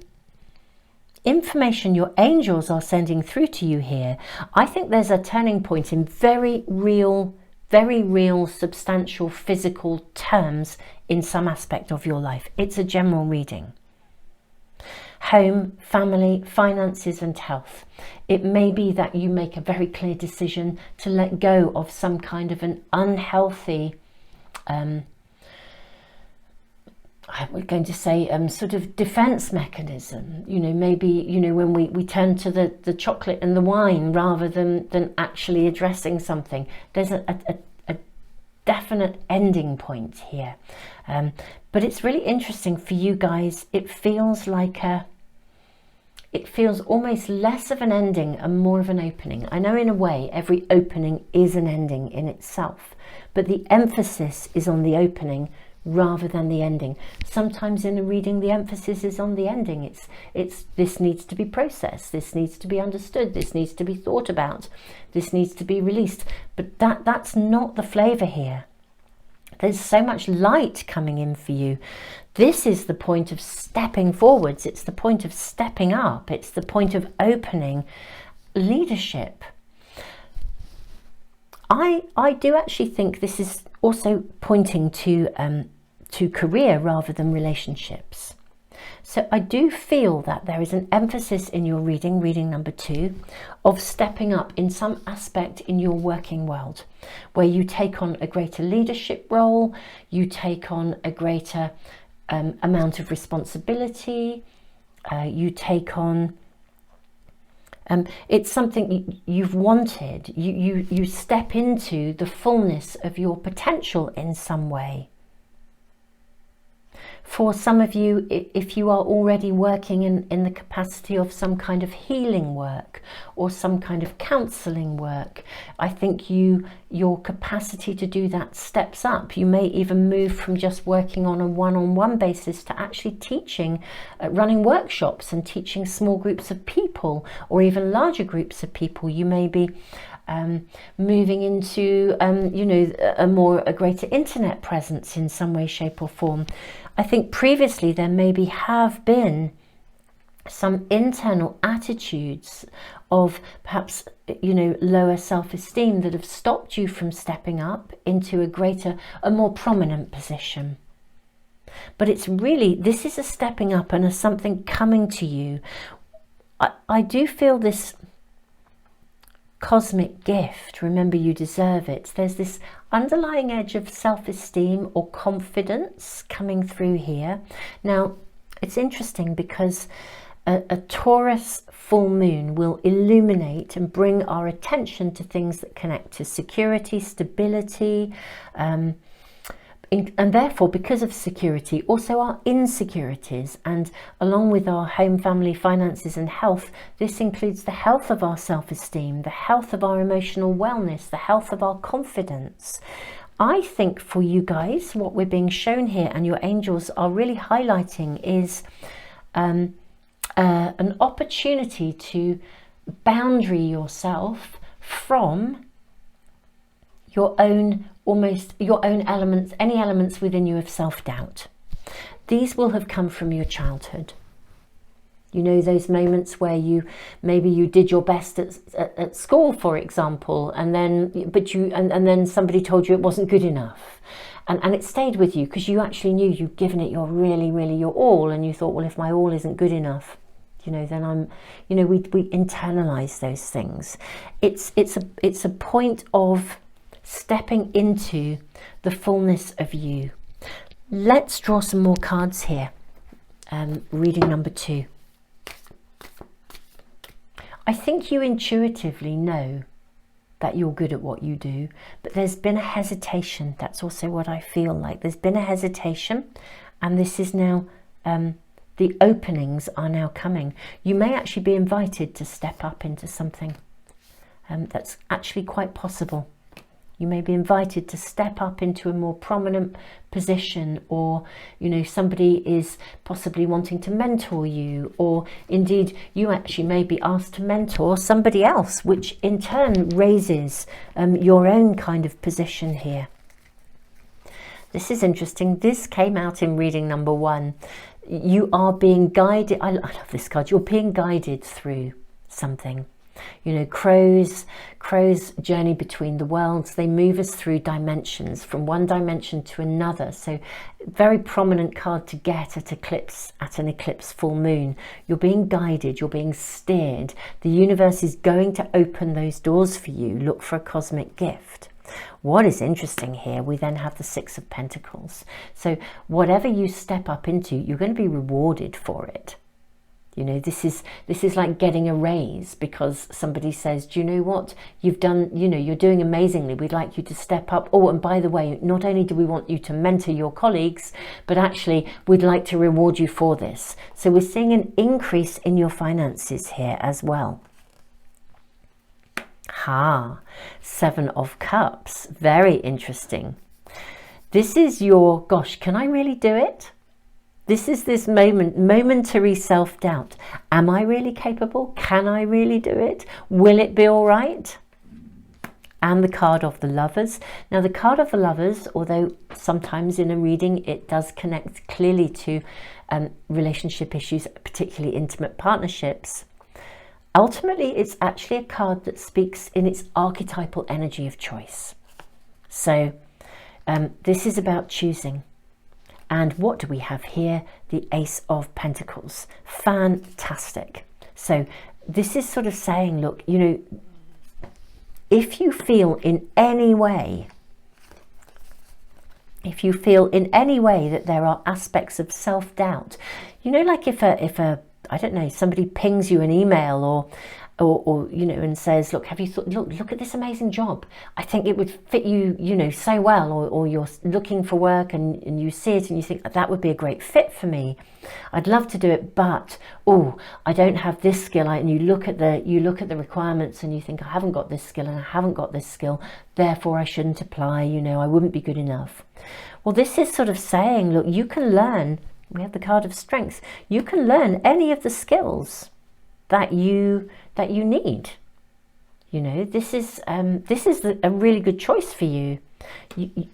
information your angels are sending through to you here, I think there's a turning point in very real, substantial physical terms in some aspect of your life. It's a general reading. Home, family, finances and health. It may be that you make a very clear decision to let go of some kind of an unhealthy, we're going to say sort of defense mechanism. You know, maybe, you know, when we turn to the chocolate and the wine rather than actually addressing something. There's a definite ending point here. But it's really interesting for you guys. It feels almost less of an ending and more of an opening. I know in a way every opening is an ending in itself, but the emphasis is on the opening rather than the ending. Sometimes in a reading the emphasis is on the ending. It's this needs to be processed, this needs to be understood, this needs to be thought about, this needs to be released. But that's not the flavour here. There's so much light coming in for you. This is the point of stepping forwards. It's the point of stepping up. It's the point of opening leadership. I do actually think this is also pointing to career rather than relationships. So I do feel that there is an emphasis in your reading number 2, of stepping up in some aspect in your working world, where you take on a greater leadership role, you take on a greater amount of responsibility, you take on, it's something you've wanted, you step into the fullness of your potential in some way. For some of you, if you are already working in the capacity of some kind of healing work or some kind of counselling work, I think your capacity to do that steps up. You may even move from just working on a one-on-one basis to actually teaching, running workshops and teaching small groups of people or even larger groups of people. You may be moving into, you know, a greater internet presence in some way, shape or form. I think previously there maybe have been some internal attitudes of perhaps, you know, lower self-esteem that have stopped you from stepping up into a more prominent position. But it's really, this is a stepping up and a something coming to you. I do feel this cosmic gift. Remember, you deserve it. There's this underlying edge of self-esteem or confidence coming through here. Now, it's interesting because a Taurus full moon will illuminate and bring our attention to things that connect to security, stability, and therefore, because of security, also our insecurities. And along with our home, family, finances and health, this includes the health of our self-esteem, the health of our emotional wellness, the health of our confidence. I think for you guys, what we're being shown here and your angels are really highlighting is an opportunity to boundary yourself from your own elements, any elements within you of self-doubt. These will have come from your childhood. You know, those moments where maybe you did your best at school, for example, and then and then somebody told you it wasn't good enough, and it stayed with you because you actually knew you'd given it your really your all, and you thought, well, if my all isn't good enough, you know, then we internalize those things. It's a point of stepping into the fullness of you. Let's draw some more cards here. Reading number 2. I think you intuitively know that you're good at what you do, but there's been a hesitation. That's also what I feel like. There's been a hesitation, and this is now, the openings are now coming. You may actually be invited to step up into something. That's actually quite possible. You may be invited to step up into a more prominent position, or, you know, somebody is possibly wanting to mentor you, or indeed you actually may be asked to mentor somebody else, which in turn raises your own kind of position here. This is interesting. This came out in reading number 1. You are being guided. I love this card. You're being guided through something. You know, crows journey between the worlds. They move us through dimensions, from one dimension to another. So very prominent card to get at an eclipse full moon. You're being guided, you're being steered. The universe is going to open those doors for you. Look for a cosmic gift. What is interesting here, we then have the 6 of Pentacles. So whatever you step up into, you're going to be rewarded for it. You know, this is like getting a raise because somebody says, do you know what, you've done, you know, you're doing amazingly, we'd like you to step up. Oh, and by the way, not only do we want you to mentor your colleagues, but actually we'd like to reward you for this. So we're seeing an increase in your finances here as well. 7 of Cups, very interesting. This is your, gosh, can I really do it? This is this momentary self-doubt. Am I really capable? Can I really do it? Will it be all right? And the card of the Lovers. Now, the card of the Lovers, although sometimes in a reading it does connect clearly to relationship issues, particularly intimate partnerships, ultimately it's actually a card that speaks in its archetypal energy of choice. So this is about choosing. And what do we have here? The Ace of Pentacles. Fantastic. So this is sort of saying, look, you know, if you feel in any way that there are aspects of self-doubt, you know, like if I don't know, somebody pings you an email or you know, and says, look, have you thought, look at this amazing job, I think it would fit you, you know, so well, or you're looking for work and you see it and you think that would be a great fit for me, I'd love to do it, but oh, I don't have this skill. And you look at the requirements and you think, I haven't got this skill and I haven't got this skill, therefore I shouldn't apply, you know, I wouldn't be good enough. Well, this is sort of saying, look, you can learn. We have the card of Strength. You can learn any of the skills that you need. You know, this is a really good choice for you.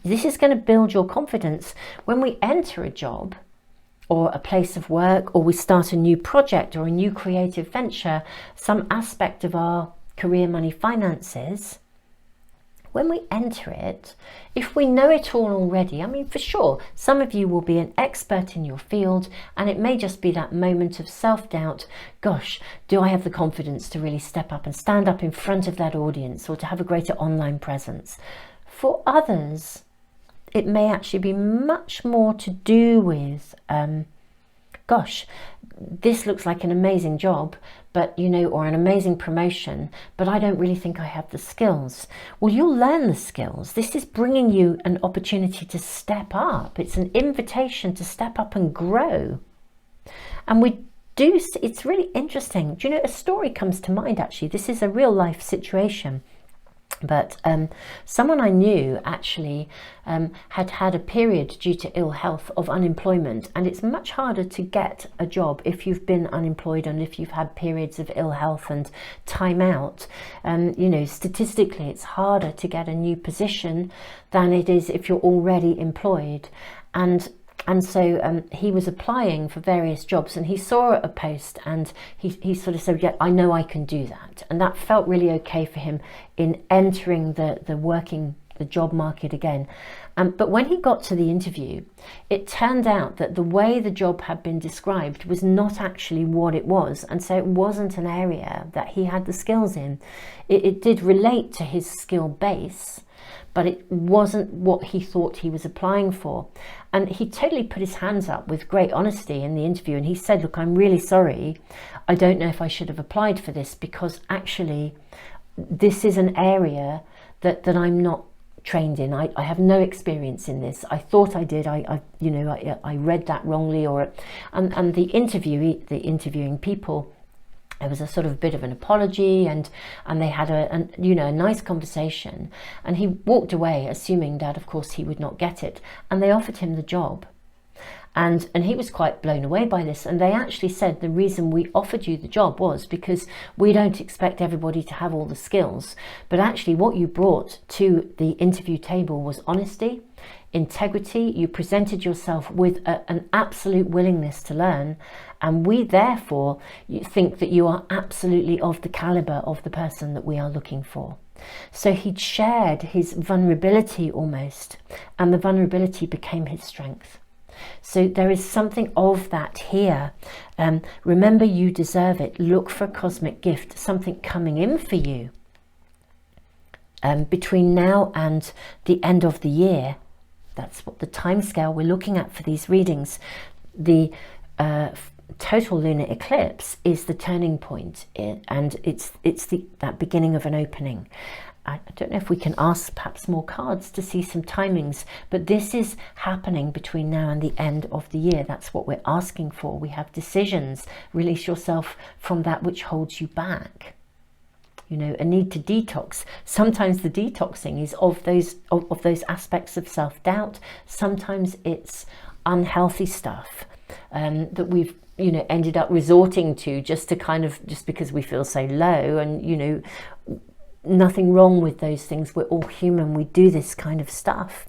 This is going to build your confidence when we enter a job or a place of work, or we start a new project or a new creative venture, some aspect of our career, money, finances. When we enter it, if we know it all already, I mean, for sure, some of you will be an expert in your field, and it may just be that moment of self-doubt. Gosh, do I have the confidence to really step up and stand up in front of that audience, or to have a greater online presence? For others, it may actually be much more to do with, gosh, this looks like an amazing job, but, you know, or an amazing promotion, but I don't really think I have the skills. Well, you'll learn the skills. This is bringing you an opportunity to step up. It's an invitation to step up and grow. And it's really interesting. Do you know, a story comes to mind, actually. This is a real life situation. But someone I knew actually had a period due to ill health of unemployment, and it's much harder to get a job if you've been unemployed and if you've had periods of ill health and time out. You know, statistically it's harder to get a new position than it is if you're already employed. And And so he was applying for various jobs, and he saw a post, and he sort of said, yeah, I know I can do that. And that felt really okay for him in entering the job market again. But when he got to the interview, it turned out that the way the job had been described was not actually what it was. And so it wasn't an area that he had the skills in. It did relate to his skill base, but it wasn't what he thought he was applying for. And he totally put his hands up with great honesty in the interview. And he said, look, I'm really sorry. I don't know if I should have applied for this, because actually this is an area that I'm not trained in. I have no experience in this. I thought I did. I read that wrongly, and the interviewing people, there was a sort of bit of an apology, and they had a nice conversation, and he walked away assuming that of course he would not get it, and they offered him the job. And he was quite blown away by this. And they actually said, the reason we offered you the job was because we don't expect everybody to have all the skills. But actually what you brought to the interview table was honesty, integrity. You presented yourself with an absolute willingness to learn. And we therefore think that you are absolutely of the caliber of the person that we are looking for. So he'd shared his vulnerability almost, and the vulnerability became his strength. So there is something of that here. Remember, you deserve it. Look for a cosmic gift, something coming in for you between now and the end of the year. That's what the time scale we're looking at for these readings. The total lunar eclipse is the turning point, and it's that beginning of an opening. I don't know if we can ask perhaps more cards to see some timings, but this is happening between now and the end of the year. That's what we're asking for. We have decisions. Release yourself from that which holds you back. A need to detox. Sometimes the detoxing is of those aspects of self-doubt. Sometimes it's unhealthy stuff that we've ended up resorting to just because we feel so low, and nothing wrong with those things. We're all human. We do this kind of stuff.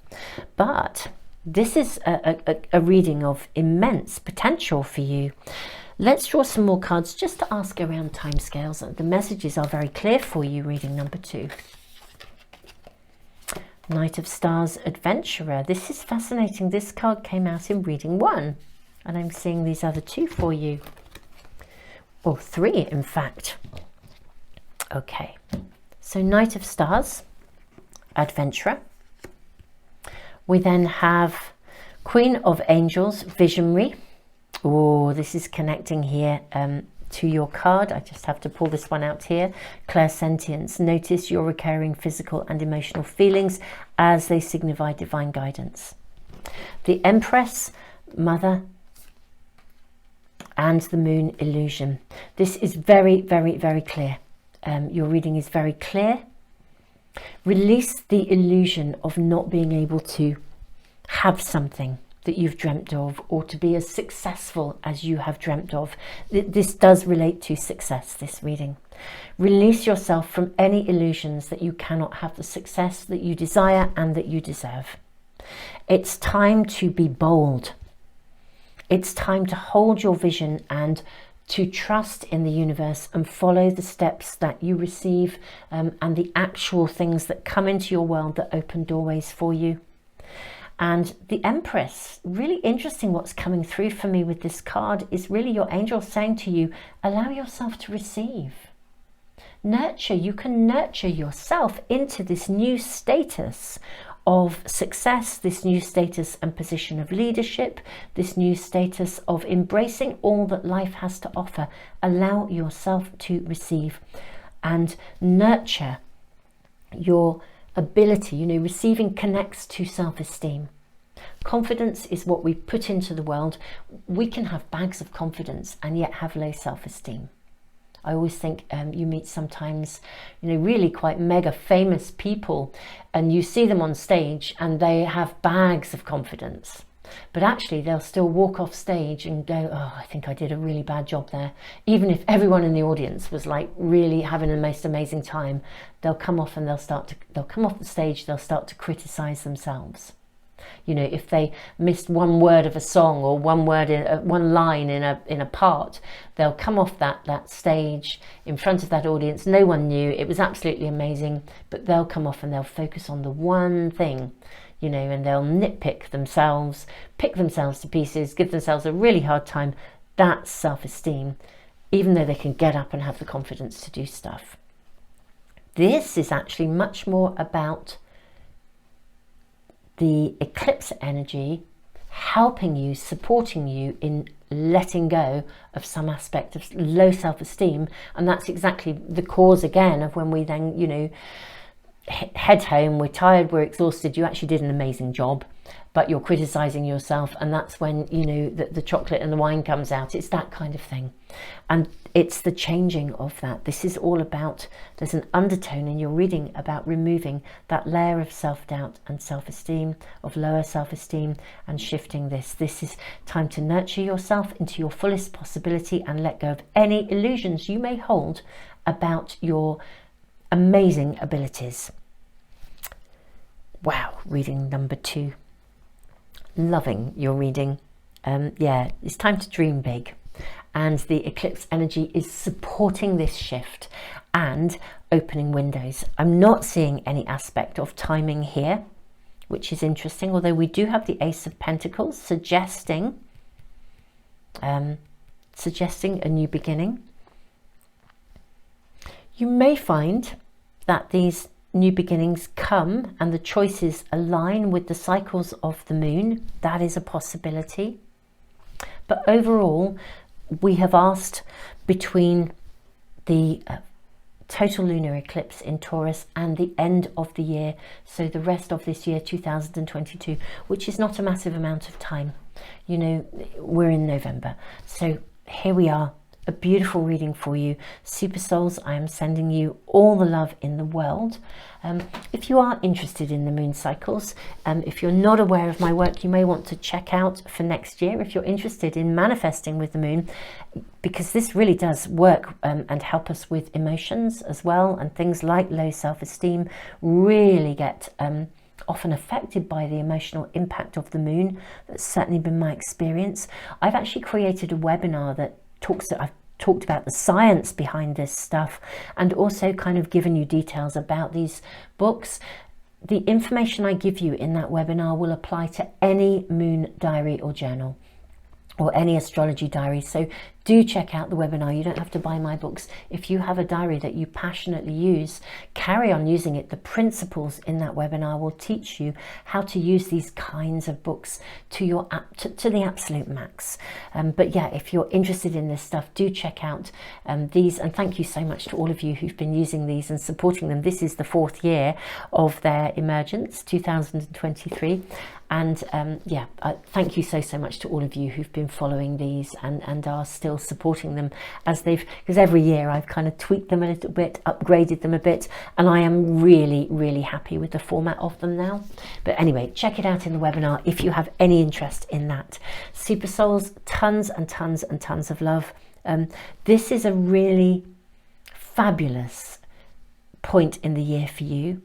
But this is a reading of immense potential for you. Let's draw some more cards just to ask around timescales. The messages are very clear for you, reading number 2. Knight of Stars, Adventurer. This is fascinating. This card came out in reading 1. And I'm seeing these other 2 for you. Or 3, in fact. Okay. So Knight of Stars, Adventurer. We then have Queen of Angels, Visionary. Oh, this is connecting here to your card. I just have to pull this one out here. Clairsentience. Notice your recurring physical and emotional feelings as they signify divine guidance. The Empress, Mother, and the Moon, Illusion. This is very, very, very clear. Your reading is very clear. Release the illusion of not being able to have something that you've dreamt of, or to be as successful as you have dreamt of. This does relate to success, this reading. Release yourself from any illusions that you cannot have the success that you desire and that you deserve. It's time to be bold. It's time to hold your vision and to trust in the universe and follow the steps that you receive, and the actual things that come into your world that open doorways for you. And the Empress, really interesting what's coming through for me with this card is really your angel saying to you, allow yourself to receive. Nurture. You can nurture yourself into this new status of success, this new status and position of leadership, this new status of embracing all that life has to offer. Allow yourself to receive and nurture your ability. Receiving connects to self-esteem. Confidence is what we put into the world. We can have bags of confidence and yet have low self-esteem. I always think you meet sometimes, really quite mega famous people, and you see them on stage and they have bags of confidence, but actually they'll still walk off stage and go, oh, I think I did a really bad job there. Even if everyone in the audience was like really having the most amazing time, they'll come off and they'll come off the stage, they'll start to criticize themselves. You know, if they missed one word of a song or one word in one line in a part, they'll come off that stage in front of that audience. No one knew, it was absolutely amazing, but they'll come off and they'll focus on the one thing, you know, and they'll nitpick themselves, pick themselves to pieces, give themselves a really hard time. That's self-esteem, even though they can get up and have the confidence to do stuff. This is actually much more about the eclipse energy helping you, supporting you in letting go of some aspect of low self-esteem. And that's exactly the cause again of when we then, you know, head home, we're tired, we're exhausted, you actually did an amazing job, but you're criticizing yourself, and that's when, you know, the chocolate and the wine comes out. It's that kind of thing, and it's the changing of that. This is all about, there's an undertone in your reading about removing that layer of self-doubt and self-esteem, of lower self-esteem, and shifting this. This is time to nurture yourself into your fullest possibility and let go of any illusions you may hold about your amazing abilities. Wow, reading number 2. Loving your reading. Yeah, it's time to dream big, and the eclipse energy is supporting this shift and opening windows. I'm not seeing any aspect of timing here, which is interesting, although we do have the Ace of Pentacles suggesting a new beginning. You may find that these new beginnings come and the choices align with the cycles of the moon. That is a possibility. But overall, we have asked between the total lunar eclipse in Taurus and the end of the year, so the rest of this year, 2022, which is not a massive amount of time. You know, we're in November. So here we are. A beautiful reading for you. Super Souls, I am sending you all the love in the world. If you are interested in the moon cycles, if you're not aware of my work, you may want to check out for next year if you're interested in manifesting with the moon, because this really does work and help us with emotions as well, and things like low self-esteem really get often affected by the emotional impact of the moon. That's certainly been my experience. I've actually created a webinar that I've talked about the science behind this stuff, and also kind of given you details about these books. The information I give you in that webinar will apply to any moon diary or journal, or any astrology diary. So do check out the webinar. You don't have to buy my books. If you have a diary that you passionately use, carry on using it. The principles in that webinar will teach you how to use these kinds of books to your to the absolute max. But yeah, if you're interested in this stuff, do check out these, and thank you so much to all of you who've been using these and supporting them. This is the 4th year of their emergence, 2023. And yeah, thank you so much to all of you who've been following these and are still supporting them as because every year I've kind of tweaked them a little bit, upgraded them a bit, and I am really happy with the format of them now. But anyway, check it out in the webinar if you have any interest in that. Super Souls, tons and tons of love. This is a really fabulous point in the year for you.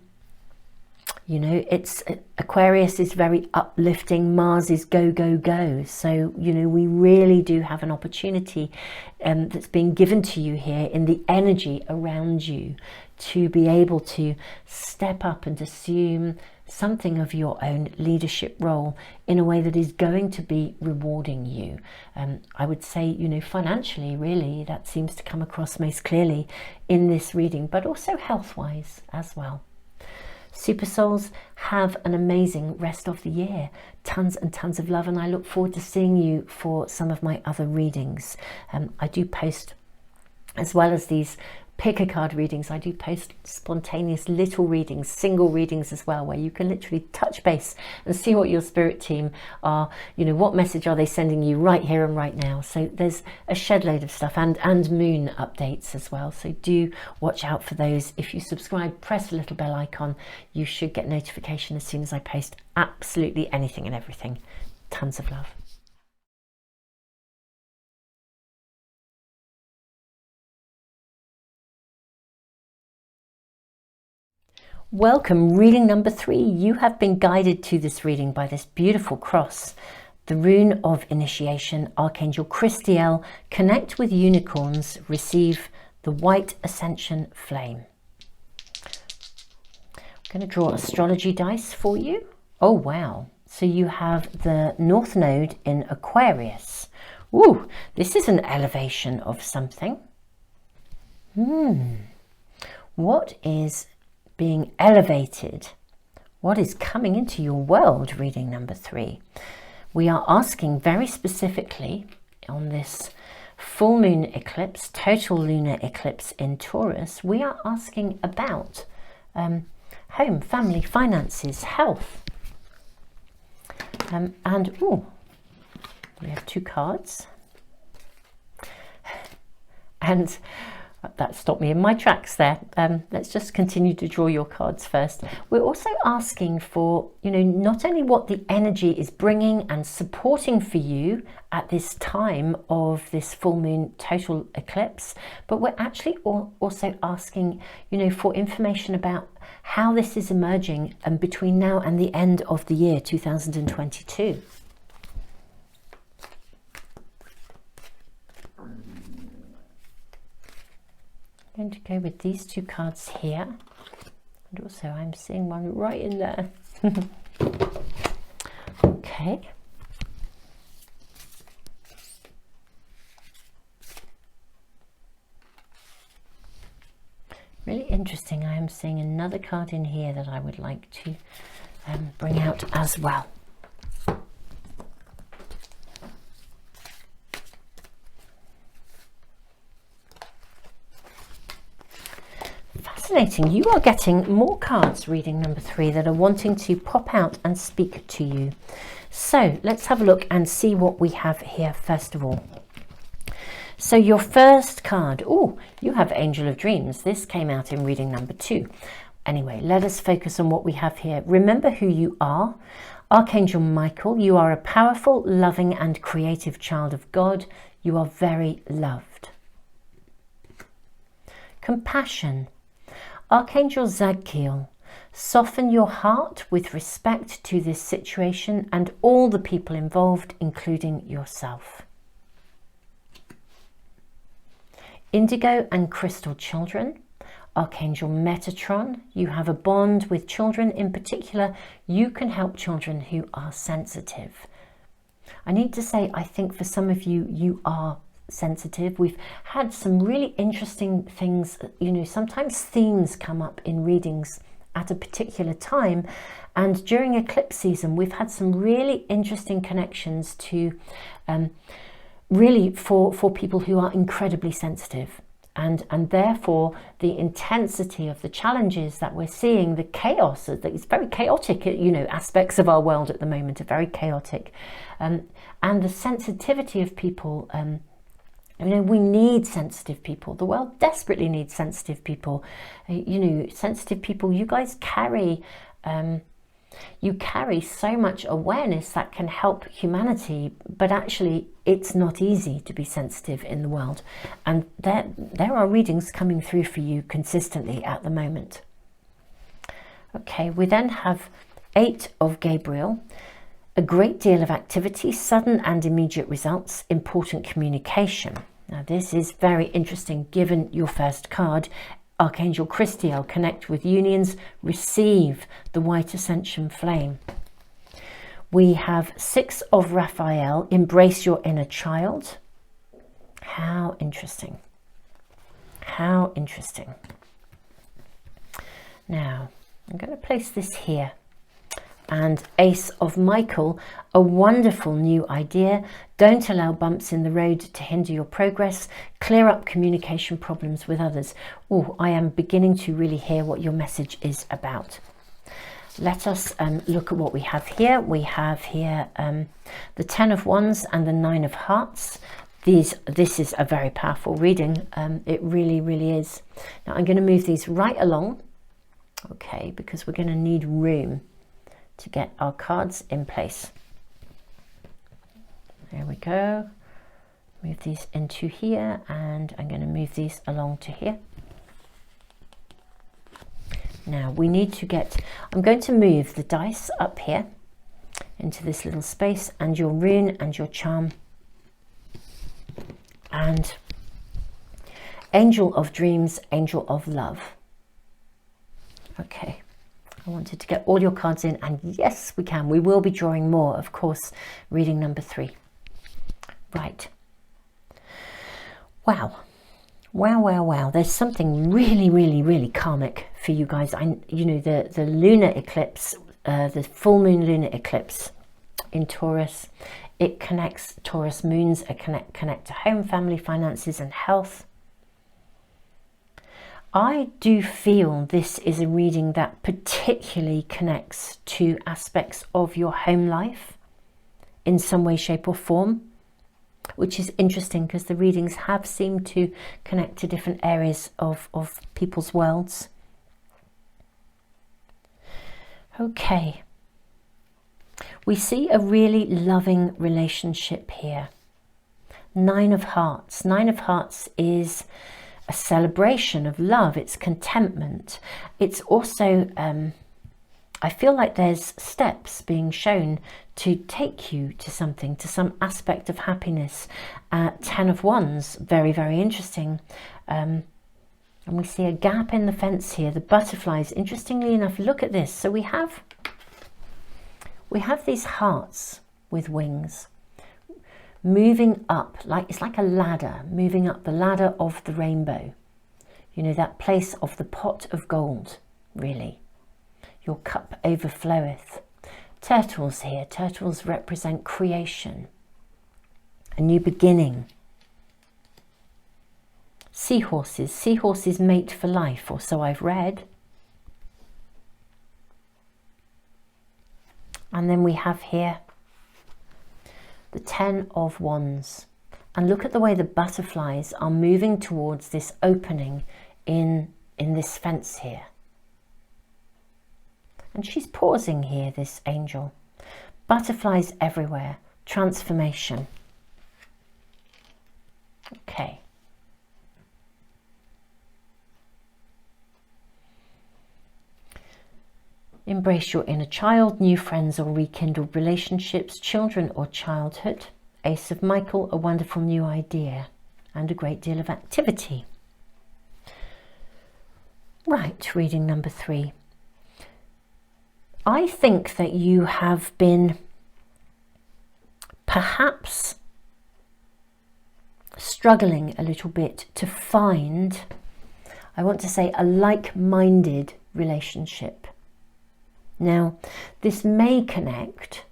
You know, it's Aquarius is very uplifting. Mars is go. So, you know, we really do have an opportunity that's being given to you here in the energy around you to be able to step up and assume something of your own leadership role in a way that is going to be rewarding you. I would say, you know, financially, really, that seems to come across most clearly in this reading, but also health-wise as well. Super Souls, have an amazing rest of the year. Tons and tons of love, and I look forward to seeing you for some of my other readings. I do post, as well as these pick a card readings, I do post spontaneous little readings, single readings as well, where you can literally touch base and see what your spirit team are, you know, what message are they sending you right here and right now. So there's a shed load of stuff, and moon updates as well. So do watch out for those. If you subscribe, press the little bell icon, you should get notification as soon as I post absolutely anything and everything. Tons of love. Welcome, reading number 3. You have been guided to this reading by this beautiful cross, the rune of initiation, Archangel Christiel. Connect with unicorns, receive the white ascension flame. I'm going to draw astrology dice for you. Oh wow, so you have the North Node in Aquarius. Ooh, this is an elevation of something. What is being elevated? What is coming into your world, reading number 3? We are asking very specifically on this full moon eclipse, total lunar eclipse in Taurus, we are asking about home, family, finances, health. And ooh, we have 2 cards. And that stopped me in my tracks there. Let's just continue to draw your cards first. We're also asking for, not only what the energy is bringing and supporting for you at this time of this full moon total eclipse, but we're actually also asking, for information about how this is emerging between now and the end of the year 2022. I'm going to go with these 2 cards here, and also I'm seeing one right in there. Okay. Really interesting. I am seeing another card in here that I would like to bring out as well. Fascinating. You are getting more cards, reading number 3, that are wanting to pop out and speak to you. So let's have a look and see what we have here first of all. So your first card, oh, you have Angel of Dreams. This came out in reading number 2. Anyway, let us focus on what we have here. Remember who you are. Archangel Michael, you are a powerful, loving and creative child of God. You are very loved. Compassion. Archangel Zadkiel, soften your heart with respect to this situation and all the people involved, including yourself. Indigo and Crystal Children, Archangel Metatron, you have a bond with children. In particular, you can help children who are sensitive. I need to say, I think for some of you, you are sensitive. We've had some really interesting things, sometimes themes come up in readings at a particular time, and during eclipse season we've had some really interesting connections to really for people who are incredibly sensitive, and therefore the intensity of the challenges that we're seeing, the chaos, it's very chaotic, aspects of our world at the moment are very chaotic, and the sensitivity of people. We need sensitive people. The world desperately needs sensitive people. Sensitive people, you guys carry so much awareness that can help humanity, but actually it's not easy to be sensitive in the world. And there are readings coming through for you consistently at the moment. Okay, we then have 8 of Gabriel. A great deal of activity, sudden and immediate results, important communication. Now this is very interesting given your first card, Archangel Christiel, connect with unions, receive the white ascension flame. We have 6 of Raphael, embrace your inner child. How interesting. How interesting. Now, I'm going to place this here. And Ace of Michael, a wonderful new idea. Don't allow bumps in the road to hinder your progress. Clear up communication problems with others. Oh, I am beginning to really hear what your message is about. Let us look at what we have here. We have here the 10 of Wands and the 9 of Hearts. This is a very powerful reading. It really, really is. Now I'm going to move these right along, okay, because we're going to need room to get our cards in place. There we go. Move these into here, and I'm going to move these along to here. Now we need to get, I'm going to move the dice up here into this little space, and your rune and your charm, and Angel of Dreams, Angel of Love. Okay, I wanted to get all your cards in, and yes, we can. We will be drawing more, of course, reading number 3. Right. Wow. Wow, wow, wow. There's something really, really, really karmic for you guys. You know, the lunar eclipse, the full moon lunar eclipse in Taurus, it connects Taurus moons, connect to home, family, finances, and health. I do feel this is a reading that particularly connects to aspects of your home life in some way, shape, or form, which is interesting because the readings have seemed to connect to different areas of people's worlds. Okay. We see a really loving relationship here. 9 of Hearts. 9 of Hearts is a celebration of love. It's contentment. It's also, I feel like there's steps being shown to take you to something, to some aspect of happiness. 10 of Wands, very, very interesting. And we see a gap in the fence here. The butterflies, interestingly enough, look at this. So we have these hearts with wings moving up, like it's like a ladder, moving up the ladder of the rainbow. You know, that place of the pot of gold, really. Your cup overfloweth. Turtles here. Turtles represent creation, a new beginning. Seahorses. Seahorses mate for life, or so I've read. And then we have here the 10 of Wands. And look at the way the butterflies are moving towards this opening in this fence here. And she's pausing here, this angel. Butterflies everywhere. Transformation. Okay. Embrace your inner child, new friends or rekindled relationships, children or childhood. Ace of Michael, a wonderful new idea and a great deal of activity. Right, reading number 3. I think that you have been perhaps struggling a little bit to find, I want to say, a like-minded relationship. Now, this may connect,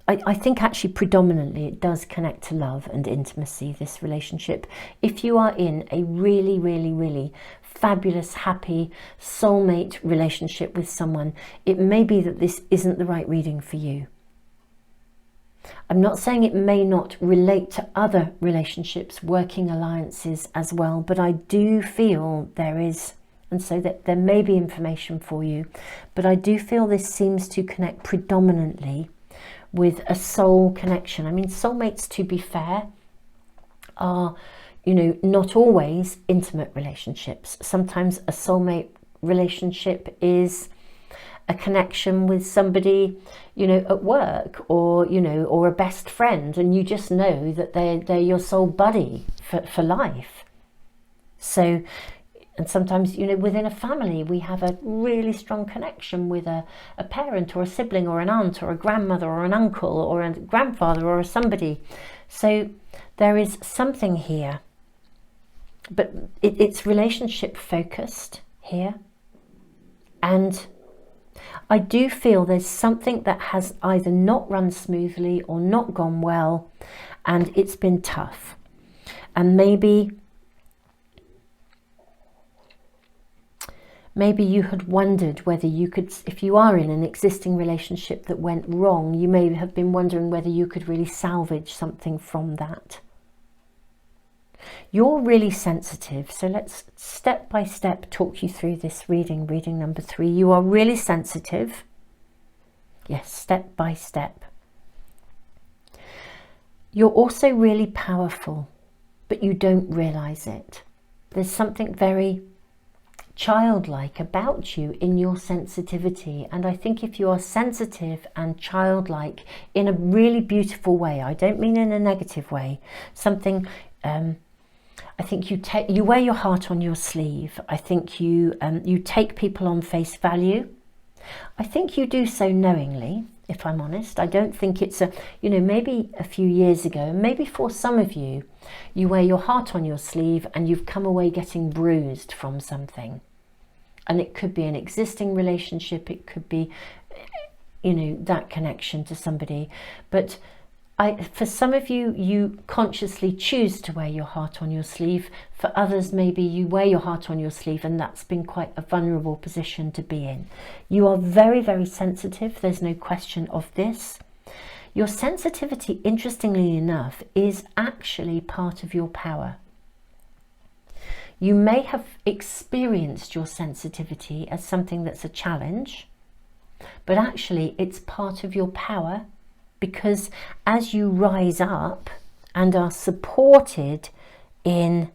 I think actually predominantly it does connect to love and intimacy, this relationship. If you are in a really, really, really fabulous, happy soulmate relationship with someone, it may be that this isn't the right reading for you. I'm not saying it may not relate to other relationships, working alliances as well, but I do feel there is, and so that there may be information for you, but I do feel this seems to connect predominantly with a soul connection. I mean, soulmates, to be fair, are, you know, not always intimate relationships. Sometimes a soulmate relationship is a connection with somebody, you know, at work, or, you know, or a best friend, and you just know that they're your soul buddy for life. So, and sometimes, you know, within a family, we have a really strong connection with a parent or a sibling or an aunt or a grandmother or an uncle or a grandfather or somebody. So there is something here, but it's relationship focused here. And I do feel there's something that has either not run smoothly or not gone well, and it's been tough. And maybe you had wondered whether you could, if you are in an existing relationship that went wrong, you may have been wondering whether you could really salvage something from that. You're really sensitive, so let's step by step talk you through this reading, reading number 3. You are really sensitive. Yes, step by step. You're also really powerful, but you don't realize it. There's something very childlike about you in your sensitivity. And I think if you are sensitive and childlike in a really beautiful way, I don't mean in a negative way, something, I think you wear your heart on your sleeve. I think you take people on face value. I think you do so knowingly, if I'm honest. I don't think it's maybe a few years ago, maybe for some of you, you wear your heart on your sleeve and you've come away getting bruised from something. And it could be an existing relationship, it could be, that connection to somebody. But for some of you, you consciously choose to wear your heart on your sleeve. For others, maybe you wear your heart on your sleeve and that's been quite a vulnerable position to be in. You are very, very sensitive. There's no question of this. Your sensitivity, interestingly enough, is actually part of your power. You may have experienced your sensitivity as something that's a challenge, but actually it's part of your power, because as you rise up and are supported in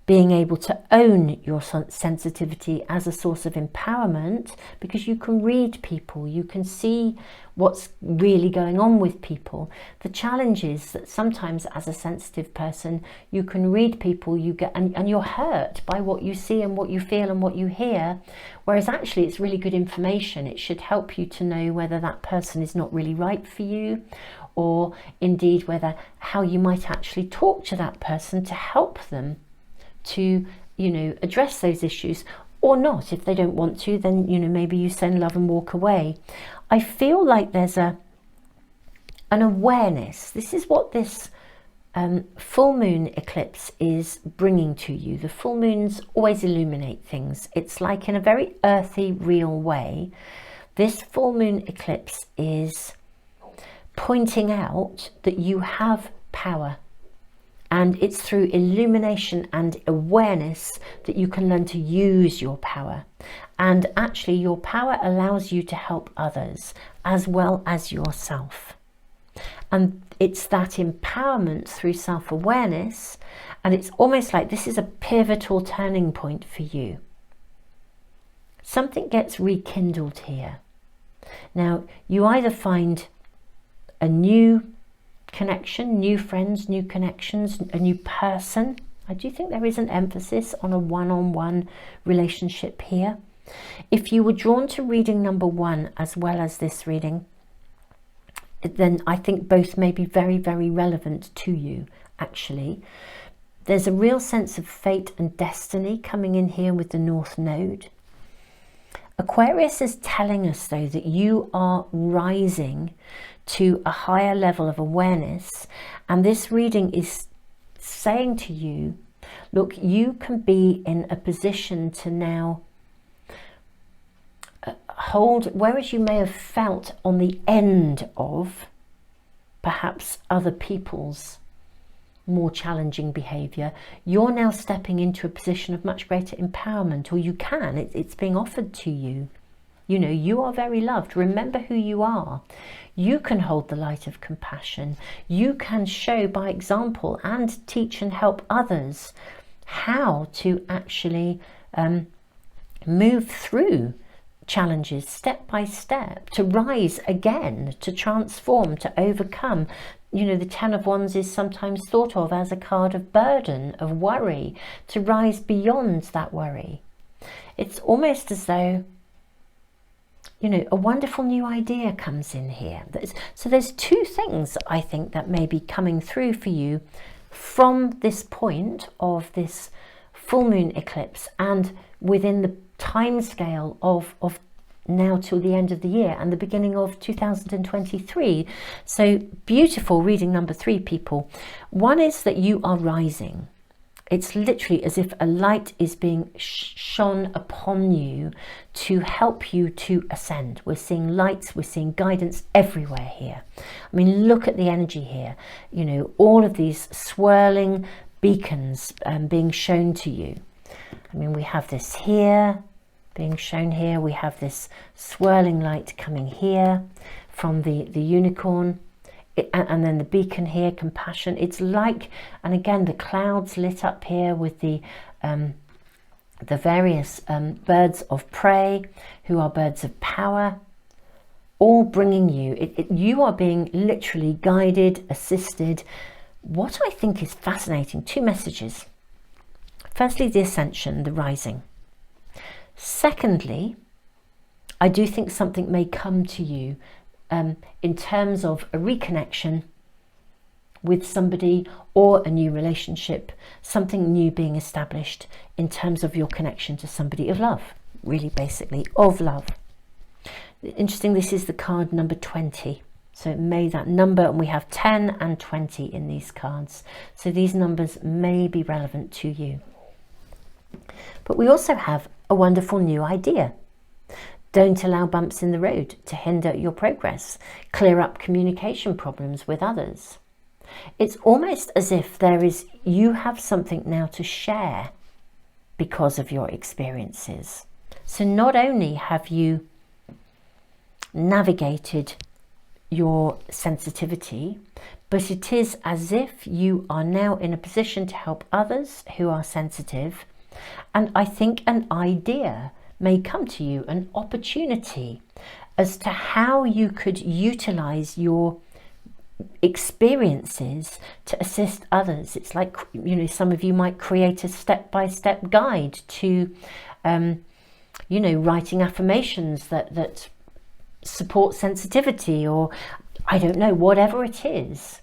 being able to own your sensitivity as a source of empowerment, because you can read people, you can see what's really going on with people. The challenge is that sometimes as a sensitive person, you can read people, and you're hurt by what you see and what you feel and what you hear, whereas actually it's really good information. It should help you to know whether that person is not really right for you, or indeed how you might actually talk to that person to help them to address those issues, or not. If they don't want to, then maybe you send love and walk away. I feel like there's an awareness. This is what this full moon eclipse is bringing to you. The full moons always illuminate things. It's like in a very earthy, real way. This full moon eclipse is pointing out that you have power. And it's through illumination and awareness that you can learn to use your power. And actually your power allows you to help others as well as yourself. And it's that empowerment through self-awareness. And it's almost like this is a pivotal turning point for you. Something gets rekindled here. Now, you either find a new connection, new friends, new connections, a new person. I do think there is an emphasis on a one-on-one relationship here. If you were drawn to reading number 1 as well as this reading, then I think both may be very, very relevant to you, actually. There's a real sense of fate and destiny coming in here with the North Node. Aquarius is telling us, though, that you are rising to a higher level of awareness, and this reading is saying to you, look, you can be in a position to now hold, whereas you may have felt on the end of perhaps other people's more challenging behavior, you're now stepping into a position of much greater empowerment, or you can, it's being offered to you. You are very loved. Remember who you are. You can hold the light of compassion. You can show by example and teach and help others how to actually move through challenges step by step, to rise again, to transform, to overcome. The Ten of Wands is sometimes thought of as a card of burden, of worry, to rise beyond that worry. It's almost as though a wonderful new idea comes in here. So there's two things I think that may be coming through for you from this point of this full moon eclipse, and within the time scale of now till the end of the year and the beginning of 2023. So beautiful reading number 3, people. One is that you are rising. It's literally as if a light is being shone upon you to help you to ascend. We're seeing lights, we're seeing guidance everywhere here. I mean, look at the energy here. All of these swirling beacons being shown to you. I mean, we have this here being shown here. We have this swirling light coming here from the unicorn. And then the beacon here, compassion. It's like, and again, the clouds lit up here with the the various birds of prey, who are birds of power, all bringing you, you are being literally guided, assisted. What I think is fascinating, two messages. Firstly, the ascension, the rising. Secondly, I do think something may come to you in terms of a reconnection with somebody or a new relationship, something new being established in terms of your connection to somebody of love, really basically of love. Interesting, this is the card number 20. So it may that number, and we have 10 and 20 in these cards. So these numbers may be relevant to you. But we also have a wonderful new idea. Don't allow bumps in the road to hinder your progress. Clear up communication problems with others. It's almost as if you have something now to share because of your experiences. So not only have you navigated your sensitivity, but it is as if you are now in a position to help others who are sensitive. And I think an idea may come to you, an opportunity as to how you could utilize your experiences to assist others. It's like, you know, some of you might create a step-by-step guide to, you know, writing affirmations that support sensitivity, or I don't know, whatever it is.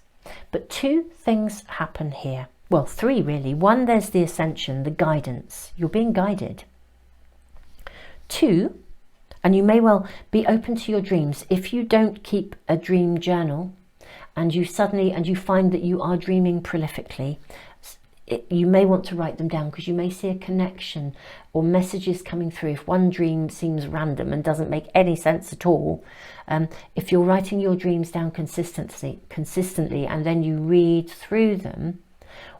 But two things happen here. Well, three really. One, there's the ascension, the guidance. You're being guided. Two, and you may well be open to your dreams. If you don't keep a dream journal and you find that you are dreaming prolifically, you may want to write them down, because you may see a connection or messages coming through. If one dream seems random and doesn't make any sense at all, if you're writing your dreams down consistently and then you read through them,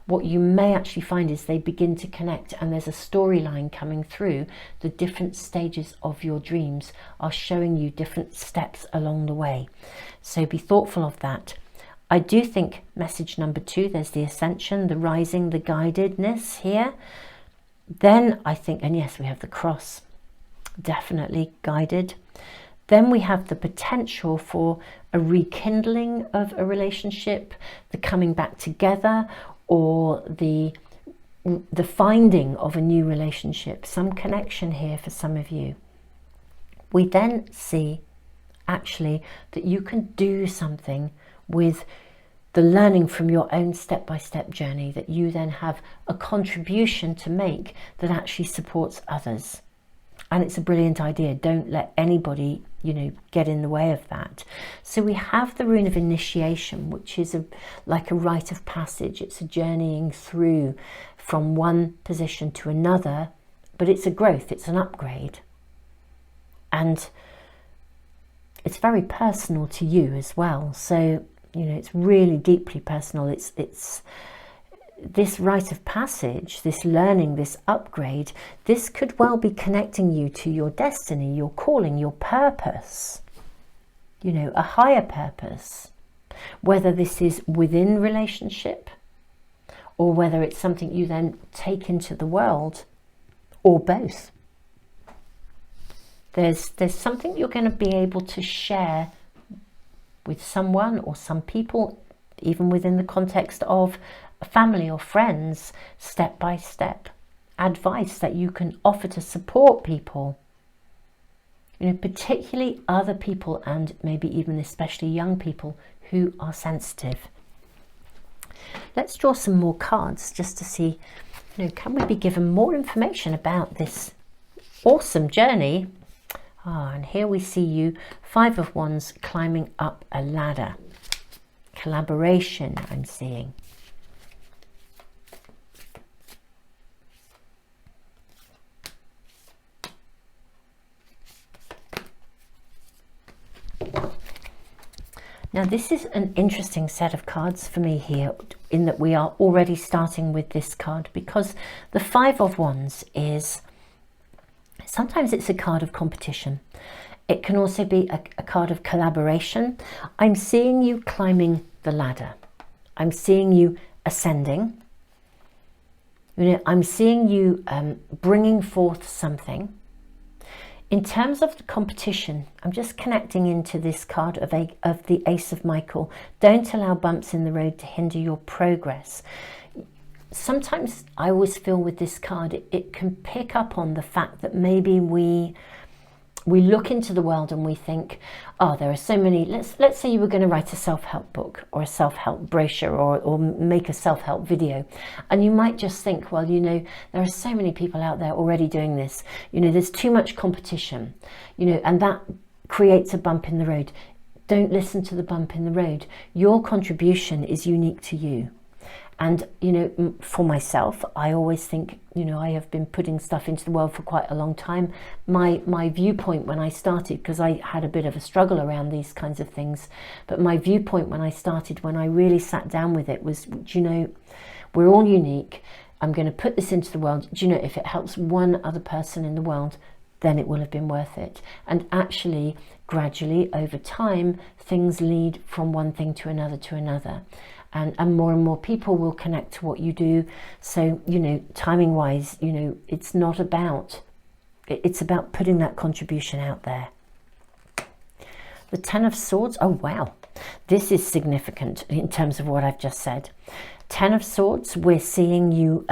what you may actually find is they begin to connect, and there's a storyline coming through. The different stages of your dreams are showing you different steps along the way. So be thoughtful of that. I do think message number 2, there's the ascension, the rising, the guidedness here. Then I think, and yes, we have the cross, definitely guided. Then we have the potential for a rekindling of a relationship, the coming back together, or the finding of a new relationship, some connection here for some of you. We then see actually that you can do something with the learning from your own step-by-step journey, that you then have a contribution to make that actually supports others. And it's a brilliant idea. Don't let anybody, you know, get in the way of that. So we have the rune of initiation, which is like a rite of passage. It's a journeying through from one position to another, but it's a growth, it's an upgrade. And it's very personal to you as well. So, you know, it's really deeply personal. It's this rite of passage, this learning, this upgrade, this could well be connecting you to your destiny, your calling, your purpose, you know, a higher purpose, whether this is within relationship or whether it's something you then take into the world, or both. There's something you're going to be able to share with someone or some people, even within the context of family or friends, step by step advice that you can offer to support people, you know, particularly other people, and maybe even especially young people who are sensitive. Let's draw some more cards just to see, you know, can we be given more information about this awesome journey? And here we see you, 5 of Wands, climbing up a ladder. Collaboration, I'm seeing. Now this is an interesting set of cards for me here, in that we are already starting with this card, because the 5 of Wands is, sometimes it's a card of competition. It can also be a card of collaboration. I'm seeing you climbing the ladder. I'm seeing you ascending. You know, I'm seeing you bringing forth something. In terms of the competition, I'm just connecting into this card of the Ace of Michael. Don't allow bumps in the road to hinder your progress. Sometimes I always feel with this card, it can pick up on the fact that maybe we look into the world and we think, oh, there are so many, let's say you were going to write a self-help book or a self-help brochure or make a self-help video, and you might just think, well, you know, there are so many people out there already doing this, you know, there's too much competition, you know, and that creates a bump in the road. Don't listen to the bump in the road. Your contribution is unique to you. And, you know, for myself, I always think, you know, I have been putting stuff into the world for quite a long time. My viewpoint when I started, because I had a bit of a struggle around these kinds of things, but my viewpoint when I started, when I really sat down with it was, do you know, we're all unique. I'm going to put this into the world. Do you know, if it helps one other person in the world, then it will have been worth it. And actually, gradually, over time, things lead from one thing to another to another. And more people will connect to what you do. So, you know, timing wise, you know, it's not about, it's about putting that contribution out there. The Ten of Swords, oh wow, this is significant in terms of what I've just said. Ten of Swords, we're seeing you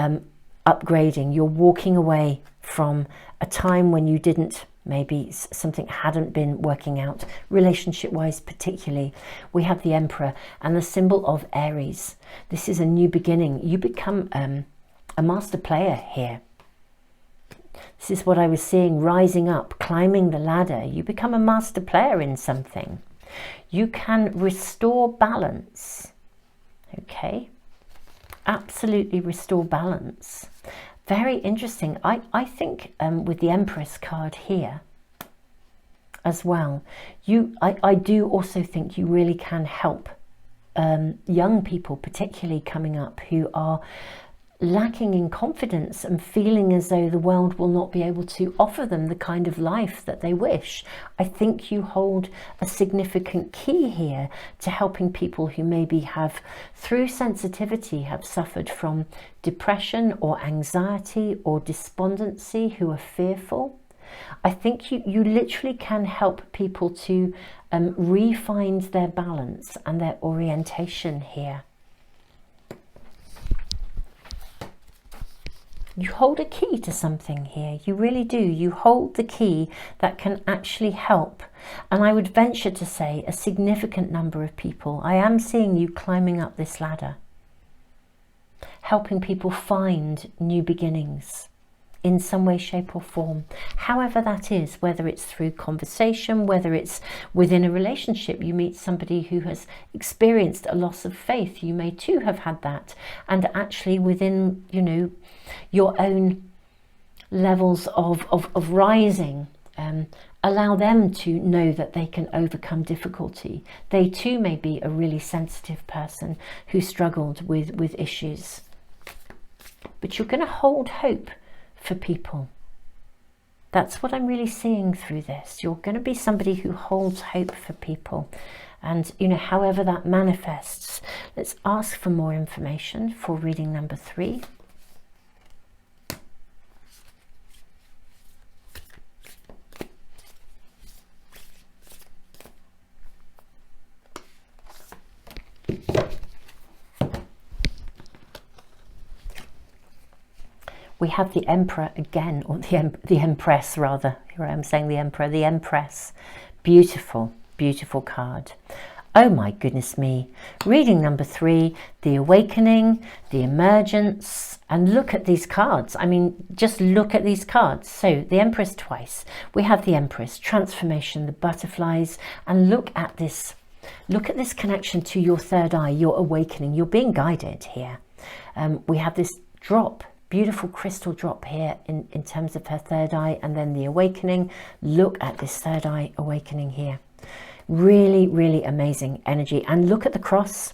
upgrading. You're walking away from a time when you didn't, maybe something hadn't been working out, relationship-wise particularly. We have the Emperor and the symbol of Aries. This is a new beginning. You become a master player here. This is what I was seeing, rising up, climbing the ladder. You become a master player in something. You can restore balance. Okay, absolutely restore balance. Very interesting. I think with the Empress card here as well, I do also think you really can help young people, particularly coming up, who are lacking in confidence and feeling as though the world will not be able to offer them the kind of life that they wish. I think you hold a significant key here to helping people who maybe have, through sensitivity, have suffered from depression or anxiety or despondency, who are fearful. I think you literally can help people to re-find their balance and their orientation here. You hold a key to something here, you really do. You hold the key that can actually help, and I would venture to say a significant number of people. I am seeing you climbing up this ladder, helping people find new beginnings in some way, shape or form, however that is, whether it's through conversation, whether it's within a relationship. You meet somebody who has experienced a loss of faith, you may too have had that, and actually within, you know, your own levels of rising, allow them to know that they can overcome difficulty. They too may be a really sensitive person who struggled with issues, but you're going to hold hope for people. That's what I'm really seeing through this. You're going to be somebody who holds hope for people, and you know, however that manifests. Let's ask for more information for reading number 3. We have the Emperor again, or the Empress rather. Here I am saying the Emperor, the Empress. Beautiful, beautiful card. Oh my goodness me. Reading number 3, the Awakening, the Emergence, and look at these cards. I mean, just look at these cards. So the Empress twice. We have the Empress, transformation, the butterflies, and look at this. Look at this connection to your third eye, your awakening. You're being guided here. We have this drop, beautiful crystal drop here in terms of her third eye, and then the awakening. Look at this third eye awakening here. Really, really amazing energy. And look at the cross.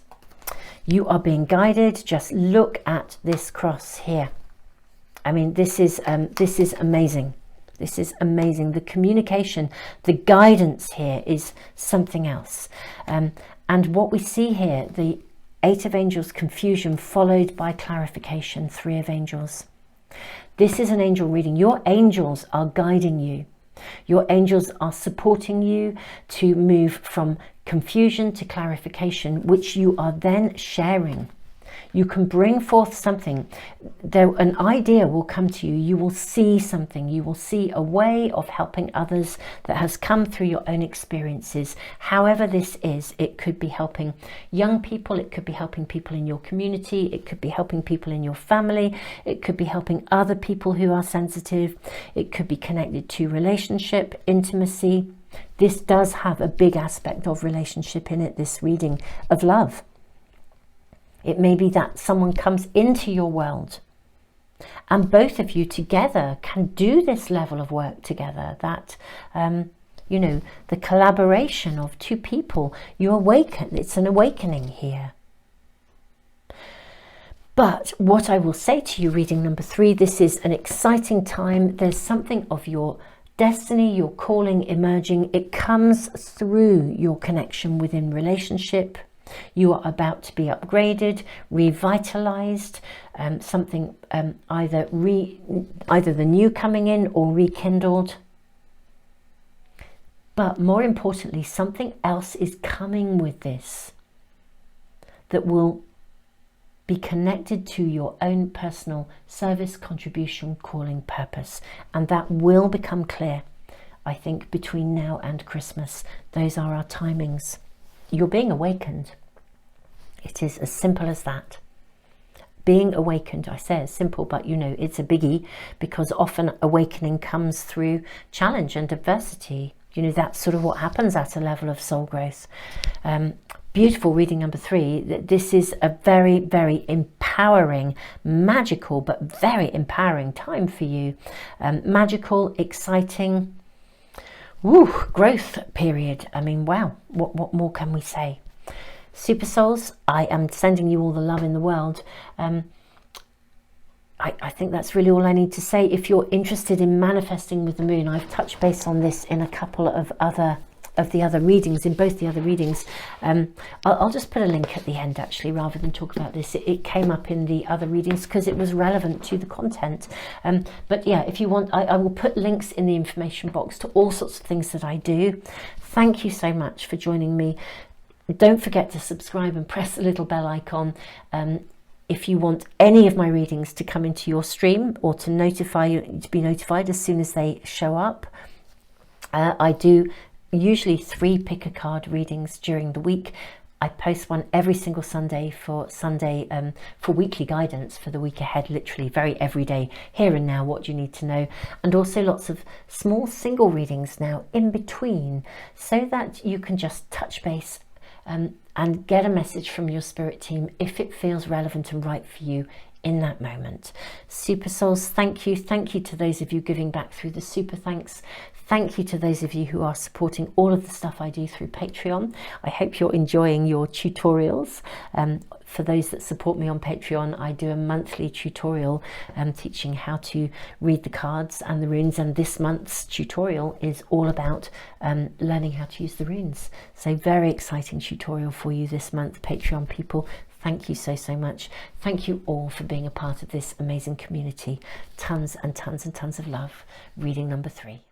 You are being guided. Just look at this cross here. I mean, this is amazing. This is amazing. The communication, the guidance here is something else. And what we see here, 8 of Angels, confusion, followed by clarification, 3 of Angels. This is an angel reading. Your angels are guiding you. Your angels are supporting you to move from confusion to clarification, which you are then sharing. You can bring forth something. An idea will come to you. You will see something. You will see a way of helping others that has come through your own experiences. However this is, it could be helping young people. It could be helping people in your community. It could be helping people in your family. It could be helping other people who are sensitive. It could be connected to relationship, intimacy. This does have a big aspect of relationship in it, this reading of love. It may be that someone comes into your world and both of you together can do this level of work together, that, you know, the collaboration of 2 people, you awaken, it's an awakening here. But what I will say to you, reading number 3, this is an exciting time. There's something of your destiny, your calling emerging. It comes through your connection within relationship. You are about to be upgraded, revitalized, something either the new coming in or rekindled. But more importantly, something else is coming with this that will be connected to your own personal service, contribution, calling, purpose. And that will become clear, I think, between now and Christmas. Those are our timings. You're being awakened. It is as simple as that. Being awakened, I say it's simple, but you know, it's a biggie, because often awakening comes through challenge and adversity. You know, that's sort of what happens at a level of soul growth. Beautiful reading number 3. This is a very, very empowering, magical, but very empowering time for you. Magical, exciting, growth period. I mean, wow, what more can we say? Super souls, I am sending you all the love in the world. I think that's really all I need to say. If you're interested in manifesting with the moon, I've touched base on this in a couple of the other readings, in both the other readings. I'll just put a link at the end, actually, rather than talk about this. It came up in the other readings because it was relevant to the content. But yeah, if you want, I will put links in the information box to all sorts of things that I do. Thank you so much for joining me. Don't forget to subscribe and press the little bell icon if you want any of my readings to come into your stream, or to be notified as soon as they show up. I do usually 3 pick a card readings during the week. I post one every single Sunday for weekly guidance for the week ahead, literally very everyday, here and now, what you need to know, and also lots of small single readings now in between, so that you can just touch base and get a message from your spirit team if it feels relevant and right for you in that moment. Super souls, thank you. Thank you to those of you giving back through the super thanks. Thank you to those of you who are supporting all of the stuff I do through Patreon. I hope you're enjoying your tutorials. For those that support me on Patreon, I do a monthly tutorial teaching how to read the cards and the runes, and this month's tutorial is all about learning how to use the runes. So very exciting tutorial for you this month, Patreon people. Thank you so much. Thank you all for being a part of this amazing community. Tons and tons and tons of love. Reading number 3.